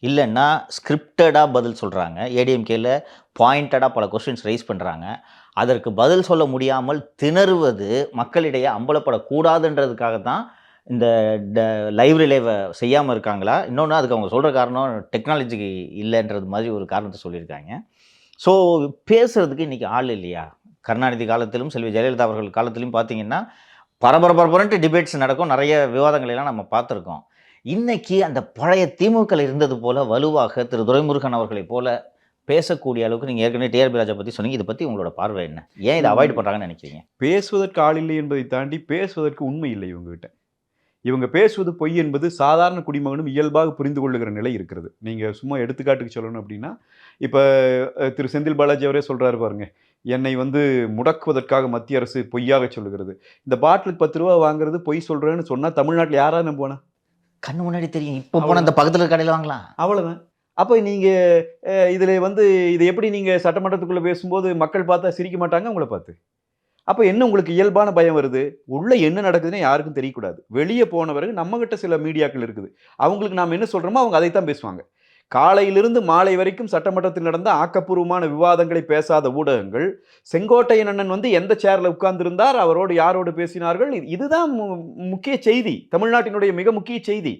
Speaker 2: இல்லைன்னா ஸ்கிரிப்டடாக பதில் சொல்கிறாங்க, ஏடிஎம்கேல பாயிண்டடாக பல கொஸ்டின்ஸ் ரைஸ் பண்ணுறாங்க, அதற்கு பதில் சொல்ல முடியாமல் திணறுவது மக்களிடையே அம்பலப்படக்கூடாதுன்றதுக்காக தான் இந்த லைவ் ரிலேவை செய்யாமல் இருக்காங்களா? இன்னொன்று, அதுக்கு அவங்க சொல்கிற காரணம் டெக்னாலஜிக்கு இல்லைன்றது மாதிரி ஒரு காரணத்தை சொல்லியிருக்காங்க. ஸோ பேசுகிறதுக்கு இன்றைக்கி ஆள் இல்லையா? கருணாநிதி காலத்திலும் செல்வி ஜெயலலிதா அவர்கள் காலத்திலும் பார்த்தீங்கன்னா பரபரன்ட்டு டிபேட்ஸ் நடக்கும், நிறைய விவாதங்களெல்லாம் நம்ம பார்த்துருக்கோம். இன்றைக்கி அந்த பழைய திமுக இருந்தது போல் வலுவாக திரு துரைமுருகன் அவர்களை போல பேசக்கூடிய அளவுக்கு நீங்கள் ஏற்கனவே டிஆர்பி ராஜா பற்றி சொன்னீங்க. இதை பற்றி உங்களோட பார்வை என்ன? ஏன் இதை அவாய்ட் பண்ணுறாங்கன்னு நினைக்கிறீங்க?
Speaker 1: பேசுவதற்கு ஆள் இல்லை என்பதை தாண்டி பேசுவதற்கு உண்மை இல்லை இவங்ககிட்ட. இவங்க பேசுவது பொய் என்பது சாதாரண குடிமகனும் இயல்பாக புரிந்து கொள்ளுகிற நிலை இருக்கிறது. நீங்கள் சும்மா எடுத்துக்காட்டுக்கு சொல்லணும் அப்படின்னா, இப்போ திரு செந்தில் பாலாஜி அவரே சொல்கிறாரு பாருங்க, என்னை முடக்குவதற்காக மத்திய அரசு பொய்யாக சொல்லுகிறது. இந்த பாட்டிலுக்கு 10 ரூபா வாங்குறது பொய் சொல்கிறேன்னு சொன்னால் தமிழ்நாட்டில் யாராவது நம்புவானா?
Speaker 2: கண்ணு முன்னாடி தெரியும். இப்போ போனால் அந்த பக்கத்தில் இருக்க கடையில் வாங்கலாம்,
Speaker 1: அவ்வளோதான். அப்போ நீங்கள் இதில் இதை எப்படி நீங்கள் சட்டமன்றத்துக்குள்ளே பேசும்போது மக்கள் பார்த்தா சிரிக்க மாட்டாங்க உங்களை பார்த்து? அப்போ என்ன உங்களுக்கு இயல்பான பயம் வருது? உள்ளே என்ன நடக்குதுன்னு யாருக்கும் தெரியக்கூடாது. வெளியே போன பிறகு நம்மகிட்ட சில மீடியாக்கள் இருக்குது, அவங்களுக்கு நாம் என்ன சொல்கிறோமோ அவங்க அதைத்தான் பேசுவாங்க. காலையிலிருந்து மாலை வரைக்கும் சட்டமன்றத்தில் நடந்த ஆக்கப்பூர்வமான விவாதங்களை பேசாத ஊடகங்கள், செங்கோட்டையன் அண்ணன் எந்த சேரில் உட்கார்ந்திருந்தார், அவரோடு யாரோடு பேசினார்கள், இதுதான் முக்கிய செய்தி, தமிழ்நாட்டினுடைய மிக முக்கிய செய்தி.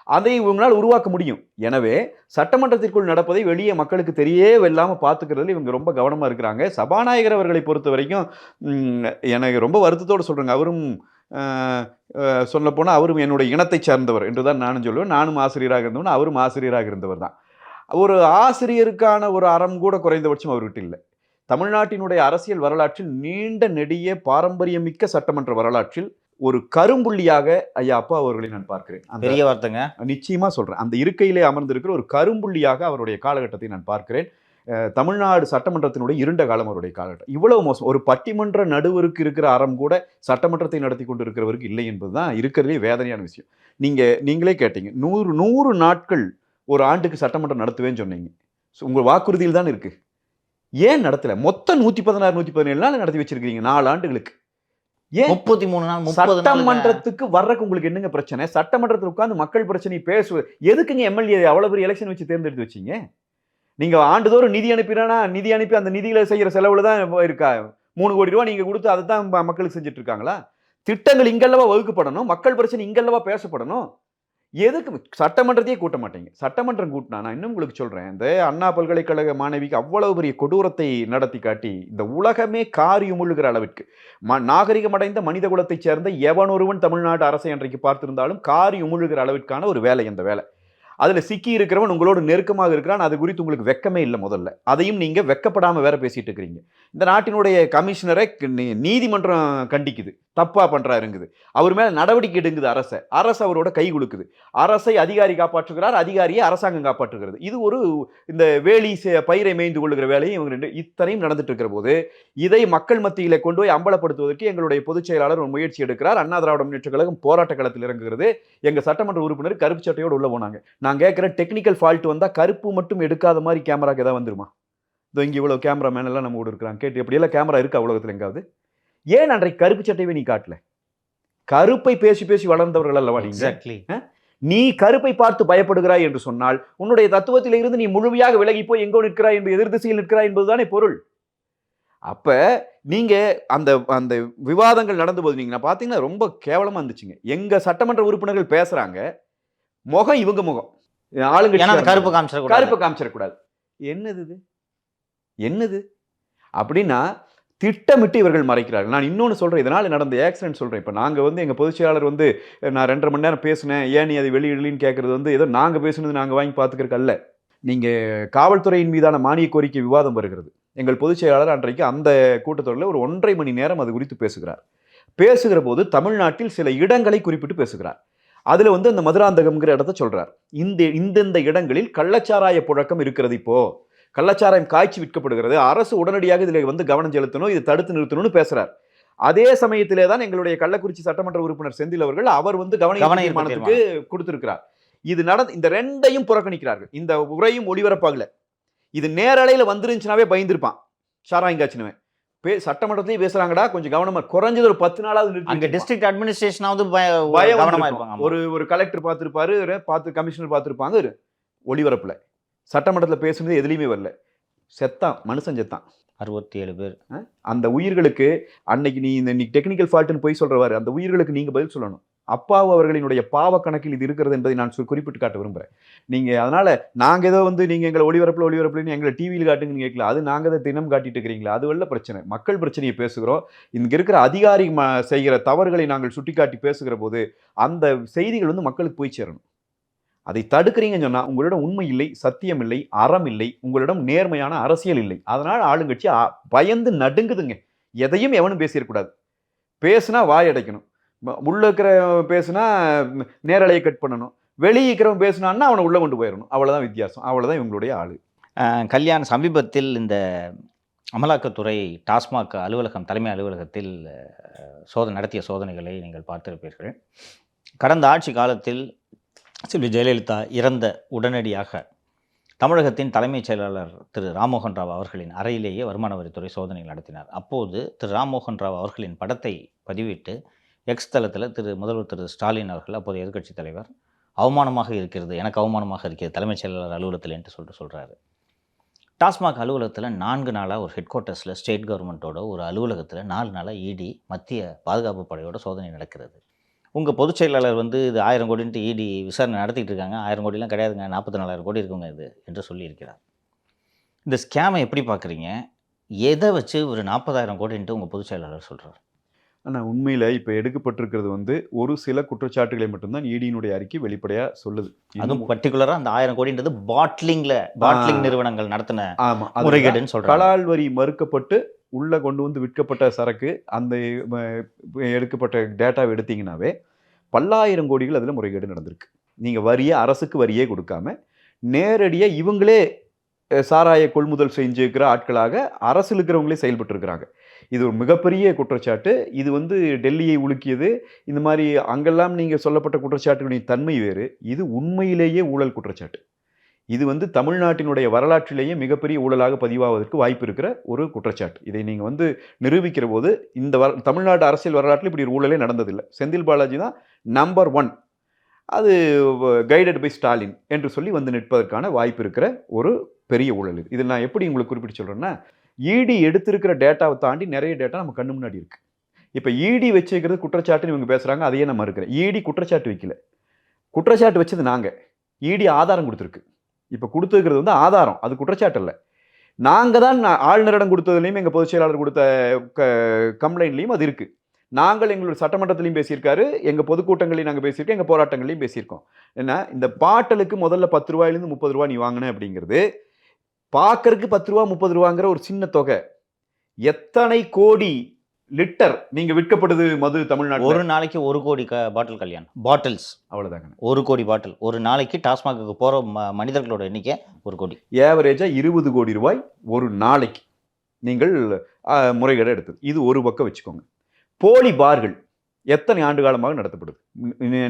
Speaker 1: அதை இவங்களால் உருவாக்க முடியும். எனவே சட்டமன்றத்திற்குள் நடப்பதை வெளியே மக்களுக்கு தெரியவே இல்லாமல் பார்த்துக்கிறதுல இவங்க ரொம்ப கவனமாக இருக்கிறாங்க. சபாநாயகர் அவர்களை பொறுத்த வரைக்கும் எனக்கு ரொம்ப வருத்தத்தோடு சொல்கிறேங்க. அவரும் சொல்லப்போனால் அவரும் என்னுடைய இனத்தை சார்ந்தவர் என்று தான் நானும் சொல்லுவேன். நானும் ஆசிரியராக இருந்தவன், அவரும் ஆசிரியராக இருந்தவர் தான். ஒரு ஆசிரியருக்கான ஒரு அறம் கூட குறைந்தபட்சம் அவர்கிட்ட இல்லை. தமிழ்நாட்டினுடைய அரசியல் வரலாற்றில் நீண்ட நெடிய பாரம்பரியமிக்க சட்டமன்ற வரலாற்றில் ஒரு கரும்புள்ளியாக ஐயா அப்பா அவர்களை நான் பார்க்கிறேன்.
Speaker 2: பெரிய வார்த்தைங்க,
Speaker 1: நிச்சயமா சொல்றேன். அந்த இருக்கையிலே அமர்ந்திருக்கிற ஒரு கரும்புள்ளியாக அவருடைய காலகட்டத்தை நான் பார்க்கிறேன். தமிழ்நாடு சட்டமன்றத்தினுடைய இருண்ட காலம் அவருடைய காலகட்டம். இவ்வளவு மோசம். ஒரு பட்டிமன்ற நடுவருக்கு இருக்கிற அறம் கூட சட்டமன்றத்தை நடத்தி கொண்டு இருக்கிறவருக்கு இல்லை என்பதுதான் இருக்கிறதே வேதனையான விஷயம். நீங்களே கேட்டீங்க, 100 நாட்கள் ஒரு ஆண்டுக்கு சட்டமன்றம் நடத்துவேன்னு சொன்னீங்க. உங்க வாக்குறுதியில் தான் இருக்கு. ஏன் நடத்தல? மொத்தம் 116 117 நாள் நடத்தி வச்சிருக்கீங்க 4 ஆண்டுகளுக்கு. ஏன்
Speaker 2: 33 நாள்
Speaker 1: சட்டமன்றத்துக்கு வர்றதுக்கு உங்களுக்கு என்னங்க பிரச்சனை? சட்டமன்றத்தில் உட்கார்ந்து மக்கள் பிரச்சனை பேசுவது எதுக்குங்க? எம்எல்ஏ அவ்வளவு பெரிய எலெக்ஷன் வச்சு தேர்ந்தெடுத்து வச்சீங்க. நீங்க ஆண்டுதோறும் நிதி அனுப்பி அந்த நிதியில செய்யற செலவுல தான் இருக்கா? 3 கோடி ரூபாய் நீங்க கொடுத்து அதை தான் மக்களுக்கு செஞ்சுட்டு இருக்காங்களா? திட்டங்கள் இங்கல்லவா வகுக்கப்படணும், மக்கள் பிரச்சனை இங்கல்லவா பேசப்படணும். எதுக்கு சட்டமன்றத்தையே கூட்ட மாட்டீங்க? சட்டமன்றம் கூட்டினா நான் இன்னும் உங்களுக்கு சொல்றேன், இந்த அண்ணா பல்கலைக்கழக மாணவிக்கு அவ்வளவு பெரிய கொடூரத்தை நடத்தி காட்டி இந்த உலகமே காரி உமிழுகிற அளவிற்கு நாகரிகமடைந்த மனித குலத்தைச் சேர்ந்த எவனொருவன் தமிழ்நாடு அரசை அன்றைக்கு பார்த்திருந்தாலும் காரி உமிழுகிற அளவிற்கான ஒரு வேலை. அந்த வேலை அதில் சிக்கி இருக்கிறவன் உங்களோட நெருக்கமாக இருக்கிறான். அது குறித்து உங்களுக்கு வெக்கமே இல்லை. முதல்ல அதையும் நீங்கள் வெக்கப்படாமல் வேற பேசிட்டு இருக்கிறீங்க. இந்த நாட்டினுடைய கமிஷனரை நீதிமன்றம் கண்டிக்குது, தப்பா பண்றாருங்குது. அவர் மேல நடவடிக்கை எடுங்குது அரசு அவரோட கை குலுக்குது. அரசை அதிகாரி காப்பாற்றுகிறார், அதிகாரியை அரசாங்கம் காப்பாற்றுகிறது. இது ஒரு இந்த வேலி பயிரை மேய்ந்து கொள்ளுகிற வேலையும் இவங்க ரெண்டு இத்தனையும் நடந்துட்டு இருக்கிற போது இதை மக்கள் மத்தியில கொண்டு போய் அம்பலப்படுத்துவதற்கு எங்களுடைய பொதுச் செயலாளர் ஒரு முயற்சி எடுக்கிறார். அண்ணா திராவிட முன்னேற்றக் கழகம் போராட்ட களத்தில் இறங்குகிறது. எங்க சட்டமன்ற உறுப்பினர் கருப்பு சட்டையோடு உள்ள போனாங்க. நான் கேட்கிறேன், டெக்னிக்கல் ஃபால்ட் வந்தா கருப்பு மட்டும் எடுக்காத மாதிரி கேமராக்கு ஏதாவது வந்துருமா? இங்கே இவ்வளவு கேமராமேன் எல்லாம் நம்ம கூட இருக்கிறாங்க. கேட்டு எப்படியெல்லாம் கேமரா இருக்கா உலகத்தில் எங்காவது? ஏன் அன்றைக்கு கருப்பு சட்டையை நீ காட்டல? கருப்பை பேசி பேசி வளர்ந்தவர்கள் அல்லவா நீங்க? நீ கருப்பை பார்த்து பயப்படுகிறாய் என்று சொன்னால் உன்னுடைய தத்துவத்தில் இருந்து நீ முழுமையாக விலகி போய் எங்கோ நிற்கிறாய் என்பது, எதிர் திசையில் நிற்கிறாய் என்பதுதானே பொருள். அப்ப நீங்க அந்த அந்த விவாதங்கள் நடந்து போது நீங்க பாத்தீங்கன்னா ரொம்ப கேவலமா இருந்துச்சுங்க. எங்க சட்டமன்ற உறுப்பினர்கள் பேசுறாங்க, முகம் இவங்க முகம், ஆளுங்க கருப்பு காமிச்சிடக்கூடாது. என்னது அப்படின்னா திட்டமிட்டு இவர்கள் மறைக்கிறார்கள். நான் இன்னொன்று சொல்றேன், இதனால நடந்த ஆக்சிடென்ட் சொல்றேன். இப்போ நாங்கள் எங்கள் பொதுச் செயலாளர் நான் 2.5 மணி நேரம் பேசினேன், ஏன் நீ அதை வெளியிடலின்னு கேட்கறது ஏதோ நாங்கள் பேசுனது நாங்கள் வாங்கி பார்த்துக்கிறதுக்கு அல்ல. நீங்கள் காவல்துறையின் மீதான மானிய கோரிக்கை விவாதம் வருகிறது. எங்கள் பொதுச் செயலாளர் அன்றைக்கு அந்த கூட்டத்தொடரில் ஒரு 1.5 மணி நேரம் அது குறித்து பேசுகிறார். பேசுகிற போது தமிழ்நாட்டில் சில இடங்களை குறிப்பிட்டு பேசுகிறார். அதில் அந்த மதுராந்தகம்ங்கிற இடத்த சொல்றார். இந்த இடங்களில் கள்ளச்சாராய புழக்கம் இருக்கிறது. இப்போ கள்ளச்சாராயம் காய்ச்சி விற்கப்படுகிறது, அரசு உடனடியாக இதில் கவனம் செலுத்தணும், இதை தடுத்து நிறுத்தணும்னு பேசுறார். அதே சமயத்திலே தான் எங்களுடைய கள்ளக்குறிச்சி சட்டமன்ற உறுப்பினர் செந்தில் அவர்கள் அவர் கவனத்துக்கு கொடுத்திருக்கிறார். இது இந்த ரெண்டையும் புறக்கணிக்கிறார்கள். இந்த உரையும் ஒளிபரப்பாகல. இது நேரலையில் வந்துருந்துச்சுனாவே பயந்துருப்பான் சாராயம் காய்ச்சினவன். சட்டமன்றத்திலேயே பேசுறாங்கடா, கொஞ்சம் கவனமா, குறைஞ்சது ஒரு 10 நாளாவது
Speaker 2: அங்க டிஸ்ட்ரிக்ட் அட்மினிஸ்ட்ரேஷனாவது
Speaker 1: கவனமா இருப்பாங்க. ஒரு கலெக்டர் பார்த்திருப்பாரு, கமிஷனர் பார்த்திருப்பாங்க. ஒளிபரப்புல சட்டமன்றத்தில் பேசுனது எதுலையுமே வரல. செத்தான், மனுஷன் செத்தான்.
Speaker 2: 67 பேர்.
Speaker 1: அந்த உயிர்களுக்கு அன்னைக்கு நீ டெக்னிக்கல் ஃபால்ட்னு போய் சொல்றவாரு, அந்த உயிர்களுக்கு நீங்க பதில் சொல்லணும். அப்பாவு அவர்களினுடைய பாவ கணக்கில் இது இருக்கிறது என்பதை நான் குறிப்பிட்டு காட்ட விரும்புகிறேன். நீங்கள் அதனால் நாங்கள் ஏதோ நீங்கள் எங்களை ஒளிபரப்புன்னு எங்களை டிவியில் காட்டுங்கன்னு கேட்கல. அது நாங்கள் அதை தினம் காட்டிட்டு இருக்கிறீங்களா? அது வெள்ள பிரச்சனை. மக்கள் பிரச்சனையை பேசுகிறோம். இங்கே இருக்கிற அதிகாரி செய்கிற தவறுகளை நாங்கள் சுட்டிக்காட்டி பேசுகிற போது அந்த செய்திகள் மக்களுக்கு போய் சேரணும். அதை தடுக்கிறீங்கன்னு சொன்னால் உங்களிடம் உண்மை இல்லை, சத்தியம் இல்லை, அறம் இல்லை, உங்களிடம் நேர்மையான அரசியல் இல்லை. அதனால் ஆளுங்கட்சி பயந்து நடுங்குதுங்க. எதையும் எவனும் பேசிடக்கூடாது. பேசுனா வாய் அடைக்கணும். உள்ள இருக்கிற பேசுனா நேரலையை கட் பண்ணணும், வெளியே இருக்கிறவன் பேசுனான்னா அவனை உள்ள கொண்டு போயிடணும். அவ்வளோதான் வித்தியாசம். அவ்வளோதான் இவங்களுடைய ஆளு.
Speaker 2: கல்யாண், சமீபத்தில் இந்த அமலாக்கத்துறை டாஸ்மாக் அலுவலகம், தலைமை அலுவலகத்தில் நடத்திய சோதனைகளை நீங்கள் பார்த்திருப்பீர்கள். கடந்த ஆட்சி காலத்தில் செல்வி ஜெயலலிதா இறந்த உடனடியாக தமிழகத்தின் தலைமைச் செயலாளர் திரு ராம்மோகன் ராவ் அவர்களின் அறையிலேயே வருமான வரித்துறை சோதனைகள் நடத்தினார். அப்போது திரு ராம்மோகன் ராவ் அவர்களின் படத்தை பதிவிட்டு எக்ஸ் தளத்தில் முதல்வர் திரு ஸ்டாலின் அவர்கள், அப்போது எதிர்க்கட்சித் தலைவர், அவமானமாக இருக்கிறது, எனக்கு அவமானமாக இருக்கிறது தலைமைச் செயலாளர் அலுவலகத்தில் என்று சொல்கிறாரு. டாஸ்மாக் அலுவலகத்தில் 4 நாளாக ஒரு ஹெட் குவார்ட்டர்ஸில் ஸ்டேட் கவர்மெண்ட்டோட ஒரு அலுவலகத்தில் 4 நாளாக இடி மத்திய பாதுகாப்பு படையோட சோதனை நடக்கிறது. உங்கள் பொதுச் செயலாளர் இது 1000 கோடின்ட்டு இடி விசாரணை நடத்திட்டு இருக்காங்க. 1000 கோடிலாம் கிடையாதுங்க, 44,000 கோடி இருக்குங்க இது என்று சொல்லியிருக்கிறார். இந்த ஸ்கேமை எப்படி பார்க்குறீங்க? எதை வச்சு ஒரு 40,000 கோடின்ட்டு உங்கள் பொதுச் செயலாளர் சொல்கிறார்?
Speaker 1: ஆனால் உண்மையில் இப்போ எடுக்கப்பட்டிருக்கிறது ஒரு சில குற்றச்சாட்டுகளை மட்டும்தான் இடியினுடைய அறிக்கை வெளிப்படையாக சொல்லுது.
Speaker 2: அதுவும் பர்டிகுலராக அந்த 1000 கோடின்றது பாட்லிங் நிறுவனங்கள் நடத்தின முறைகேடுன்னு சொல்கிறாங்க.
Speaker 1: கலால் வரி மறுக்கப்பட்டு உள்ளே கொண்டு விற்கப்பட்ட சரக்கு, அந்த எடுக்கப்பட்ட டேட்டாவை எடுத்தீங்கன்னாவே பல்லாயிரம் கோடிகள் அதில் முறைகேடு நடந்திருக்கு. நீங்கள் அரசுக்கு வரியே கொடுக்காம நேரடியாக இவங்களே சாராய கொள்முதல் செஞ்சுக்கிற ஆட்களாக அரசில் இருக்கிறவங்களே செயல்பட்டு இருக்கிறாங்க. இது ஒரு மிகப்பெரிய குற்றச்சாட்டு. இது டெல்லியை உலுக்கியது. இந்த மாதிரி அங்கெல்லாம் நீங்கள் சொல்லப்பட்ட குற்றச்சாட்டுகளின் தன்மை வேறு. இது உண்மையிலேயே ஊழல் குற்றச்சாட்டு. இது தமிழ்நாட்டினுடைய வரலாற்றிலேயே மிகப்பெரிய ஊழலாக பதிவாவதற்கு வாய்ப்பு இருக்கிற ஒரு குற்றச்சாட்டு. இதை நீங்கள் நிரூபிக்கிற போது தமிழ்நாட்டு அரசியல் வரலாற்றில் இப்படி ஒரு ஊழலே நடந்ததில்லை. செந்தில் பாலாஜி தான் நம்பர் 1. அது கைடட் பை ஸ்டாலின் என்று சொல்லி நிற்பதற்கான வாய்ப்பு இருக்கிற ஒரு பெரிய ஊழல் இது. இதில் நான் எப்படி உங்களுக்கு குறிப்பிட்டு சொல்கிறேன்னா, இடி எடுத்திருக்கிற டேட்டாவை தாண்டி நிறைய டேட்டா நம்ம கண்ணு முன்னாடி இருக்குது. இப்போ இடி வச்சுக்கிறது குற்றச்சாட்டுன்னு இவங்க பேசுகிறாங்க, அதையே நம்ம இருக்கிறேன். இடி குற்றச்சாட்டு வைக்கல, குற்றச்சாட்டு வச்சது நாங்கள். இடி ஆதாரம் கொடுத்துருக்கு. இப்போ கொடுத்துருக்கிறது ஆதாரம், அது குற்றச்சாட்டு இல்லை. நாங்கள் தான் ஆளுநரிடம் கொடுத்ததுலையும் எங்கள் பொதுச் செயலாளர் கொடுத்த கம்ப்ளைண்ட்லையும் அது இருக்குது. நாங்கள் எங்களுடைய சட்டமன்றத்திலையும் பேசியிருக்காரு, எங்கள் பொதுக்கூட்டங்களையும் நாங்கள் பேசியிருக்கோம், எங்கள் போராட்டங்களையும் பேசியிருக்கோம். ஏன்னா இந்த பாட்டலுக்கு முதல்ல 10 ரூபாயிலேருந்து 30 ரூபா நீ வாங்கின அப்படிங்கிறது பார்க்கறதுக்கு 10 ரூபா 30 ரூபாங்கிற ஒரு சின்ன தொகை. எத்தனை கோடி லிட்டர் நீங்க விற்கப்படுது மது தமிழ்நாட்டில்?
Speaker 2: ஒரு நாளைக்கு 1 கோடி பாட்டில் கல்யாணம், பாட்டில்ஸ்
Speaker 1: அவ்வளவுதாங்க.
Speaker 2: 1 கோடி பாட்டில் ஒரு நாளைக்கு டாஸ்மாகுக்கு போகிற மனிதர்களோட எண்ணிக்கை 1 கோடி.
Speaker 1: ஏவரேஜா 20 கோடி ரூபாய் ஒரு நாளைக்கு நீங்கள் முறைகேடு எடுத்தது. இது ஒரு பக்கம் வச்சுக்கோங்க. போலி பார்கள் எத்தனை ஆண்டு காலமாக நடத்தப்படுது?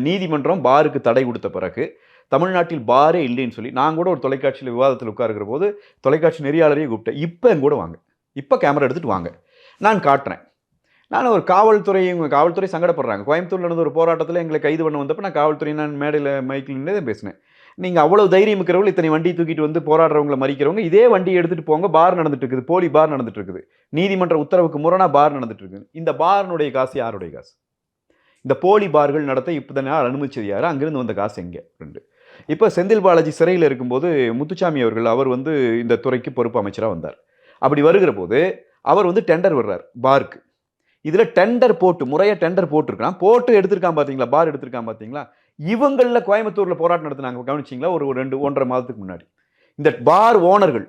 Speaker 1: நீதிமன்றம் பாருக்கு தடை கொடுத்த பிறகு தமிழ்நாட்டில் பாரே இல்லைன்னு சொல்லி நான் கூட ஒரு தொலைக்காட்சியில் விவாதத்தில் உட்காருகிற போது தொலைக்காட்சி நெறியாளரையே கூப்பிட்டேன். இப்போ என் கூட வாங்க, இப்போ கேமரா எடுத்துகிட்டு வாங்க, நான் காட்டுறேன். நான் ஒரு காவல்துறை சங்கடப்படுறாங்க. கோயம்புத்தூர்ல நடந்த ஒரு போராட்டத்தில் எங்களை கைது பண்ண வந்தப்போ நான் காவல்துறை நான் மேடையில் மைக்கில் நின்று தான் பேசினேன். நீங்கள் அவ்வளோ தைரியம் இருக்கிறவங்க இத்தனை வண்டி தூக்கிட்டு வந்து போராடுறவங்களை மறிக்கிறவங்க இதே வண்டியை எடுத்துகிட்டு போங்க, பார் நடந்துட்டு இருக்குது, போலி பார் நடந்துட்டு இருக்குது, நீதிமன்ற உத்தரவுக்கு முரணா பார் நடந்துட்டு இருக்குது. இந்த பார்னுடைய காசு யாருடைய காசு? இந்த போலி பார்கள் நடத்த இப்போ தானே அனுமதிச்சது யார்? அங்கிருந்து வந்த காசு எங்கே? 2. இப்போ செந்தில் பாலாஜி சிறையில் இருக்கும்போது முத்துசாமி அவர் வந்து இந்த துறைக்கு பொறுப்பு அமைச்சராக வந்தார். அப்படி வருகிற போது அவர் வந்து டெண்டர் வர்றார் பாருக்கு. இதில் டெண்டர் போட்டு முறையாக டெண்டர் போட்டிருக்கான், போட்டு எடுத்திருக்கான் பார்த்தீங்களா, பார் எடுத்திருக்கான் பார்த்தீங்களா. இவங்களில் கோயம்புத்தூரில் போராட்டம் நடத்தினாங்க, கவனிச்சிங்களா? ஒரு 1.5 மாதத்துக்கு முன்னாடி இந்த பார் ஓனர்கள்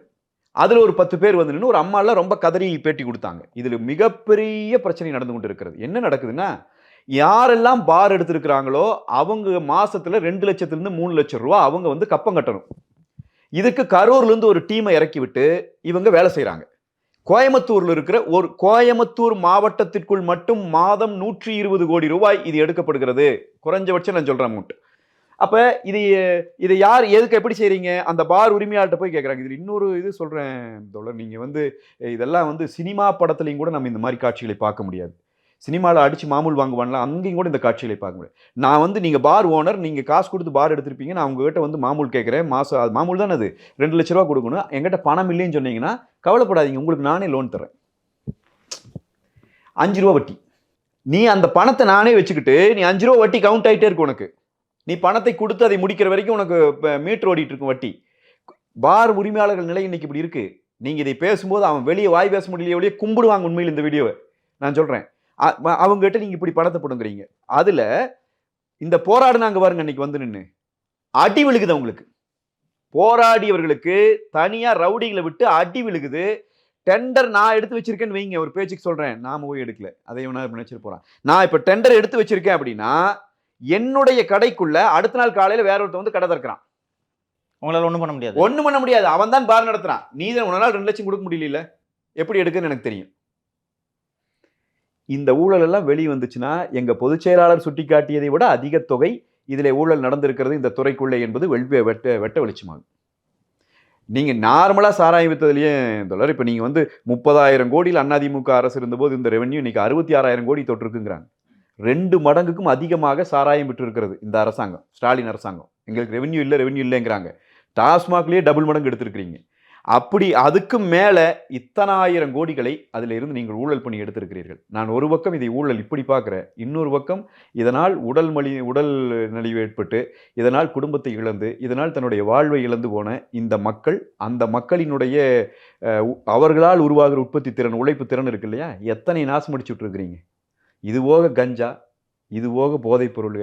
Speaker 1: அதில் ஒரு 10 பேர் வந்து நின்று ஒரு அம்மாலாம் ரொம்ப கதறி பேட்டி கொடுத்தாங்க. இதில் மிகப்பெரிய பிரச்சனை நடந்து கொண்டு இருக்கிறது. என்ன நடக்குதுன்னா, யாரெல்லாம் பார் எடுத்திருக்கிறாங்களோ அவங்க மாசத்துல 2 லட்சத்திலிருந்து 3 லட்சம் ரூபா அவங்க வந்து கப்பம் கட்டணும். இதுக்கு கரூர்லேருந்து ஒரு டீமை இறக்கி விட்டு இவங்க வேலை செய்கிறாங்க. கோயம்புத்தூர்ல இருக்கிற ஒரு கோயம்புத்தூர் மாவட்டத்திற்குள் மட்டும் மாதம் 120 கோடி ரூபாய் இது எடுக்கப்படுகிறது. குறைஞ்சபட்சம் நான் சொல்றேன் அமௌண்ட். அப்ப இதை யார் எதுக்கு எப்படி செய்றீங்க? அந்த பார் உரிமையாளர்கிட்ட போய் கேட்குறாங்க. இதில் இன்னொரு இது சொல்றேன் தோழர், நீங்க வந்து இதெல்லாம் வந்து சினிமா படத்துலையும் கூட நம்ம இந்த மாதிரி காட்சிகளை பார்க்க முடியாது. சினிமாவில் அடிச்சு மாமூல் வாங்குவான்ல, அங்கேயும் கூட இந்த காட்சிகளை பார்க்க முடியாது. நான் வந்து நீங்க பார் ஓனர், நீங்க காசு கொடுத்து பார் எடுத்திருப்பீங்க, நான் உங்ககிட்ட வந்து மாமூல் கேட்குறேன், மாசம் அது மாமூல் தானே, அது 2 லட்ச ரூபா கொடுக்கணும், என்கிட்ட பணம் இல்லைன்னு சொன்னீங்கன்னா கவலைப்படாதீங்க, உங்களுக்கு நானே லோன் தரேன், 5 ரூபா வட்டி. நீ அந்த பணத்தை நானே வச்சுக்கிட்டு நீ 5 ரூபா வட்டி கவுண்ட் ஆகிட்டே இருக்கு உனக்கு. நீ பணத்தை கொடுத்து அதை முடிக்கிற வரைக்கும் உனக்கு மீட்டர் ஓடிட்டு இருக்கும் வட்டி. பார் உரிமையாளர்கள் நிலை இன்னைக்கு இப்படி இருக்கு. நீங்க இதை பேசும்போது அவன் வெளியே வாய் பேச முடியலையே கும்பிடுவாங்க உண்மையில் இந்த வீடியோவை நான் சொல்றேன். அவங்ககிட்ட நீங்க இப்படி பணத்தை போடுங்கிறீங்க. அதுல இந்த போராடுனாங்க பாருங்க, அன்னைக்கு வந்து நின்று அடி விழுகுது அவங்களுக்கு. போராடியவர்களுக்கு தனியா ரவுடிகளை விட்டு அடி விழுகுது. டெண்டர் நான் எடுத்து வச்சிருக்கேன்னு வைங்க, ஒரு பேச்சுக்கு சொல்றேன், நாம போய் எடுக்கல, அதை நினைச்சிட்டு போறான். நான் இப்ப டெண்டர் எடுத்து வச்சிருக்கேன் அப்படின்னா என்னுடைய கடைக்குள்ள அடுத்த நாள் காலையில வேற ஒருத்தர் வந்து கடை திறக்கிறான்.
Speaker 2: உங்களால ஒண்ணும் பண்ண முடியாது.
Speaker 1: ஒண்ணும் பண்ண முடியாது. அவன் தான் பார் நடத்துறான். நீ தான் உன்னால 2 லட்சம் கொடுக்க முடியல, எப்படி எடுக்குன்னு எனக்கு தெரியும். இந்த ஊழல் எல்லாம் வெளியே வந்துச்சுன்னா எங்க பொதுச் செயலாளர் சுட்டிக்காட்டியதை விட அதிக தொகை இதில் ஊழல் நடந்திருக்கிறது இந்த துறைக்குள்ளே என்பது வெட்ட வெளிச்சமாகும். நீங்க நார்மலா சாராயம் வித்ததுலயே தோழர், இப்ப நீங்க வந்து 30,000 கோடியில் அதிமுக அரசு இருந்தபோது இந்த ரெவென்யூ இன்னைக்கு 66,000 கோடி தொட்டிருக்குங்கிறாங்க. 2 மடங்குக்கும் அதிகமாக சாராயம் விட்டு இருக்கிறது இந்த அரசாங்கம், ஸ்டாலின் அரசாங்கம். எங்களுக்கு ரெவென்யூ இல்லைங்கிறாங்க. டாஸ்மாக்லயே டபுள் மடங்கு எடுத்திருக்கிறீங்க. அப்படி அதுக்கு மேல இத்தனை ஆயிரம் கோடிகளை அதில் இருந்து நீங்கள் ஊழல் பண்ணி எடுத்திருக்கிறீர்கள். நான் ஒரு பக்கம் இதை ஊழல் இப்படி பார்க்கிறேன், இன்னொரு பக்கம் இதனால் உடல் நலிவு ஏற்பட்டு இதனால் குடும்பத்தை இழந்து இதனால் தன்னுடைய வாழ்வை இழந்து போன இந்த மக்கள், அந்த மக்களினுடைய அவர்களால் உருவாகிற உற்பத்தி திறன், உழைப்பு திறன் இருக்கு இல்லையா, எத்தனை நாசம் அடிச்சுட்டு இருக்கிறீங்க. இது போக கஞ்சா, இது போக போதைப் பொருள்,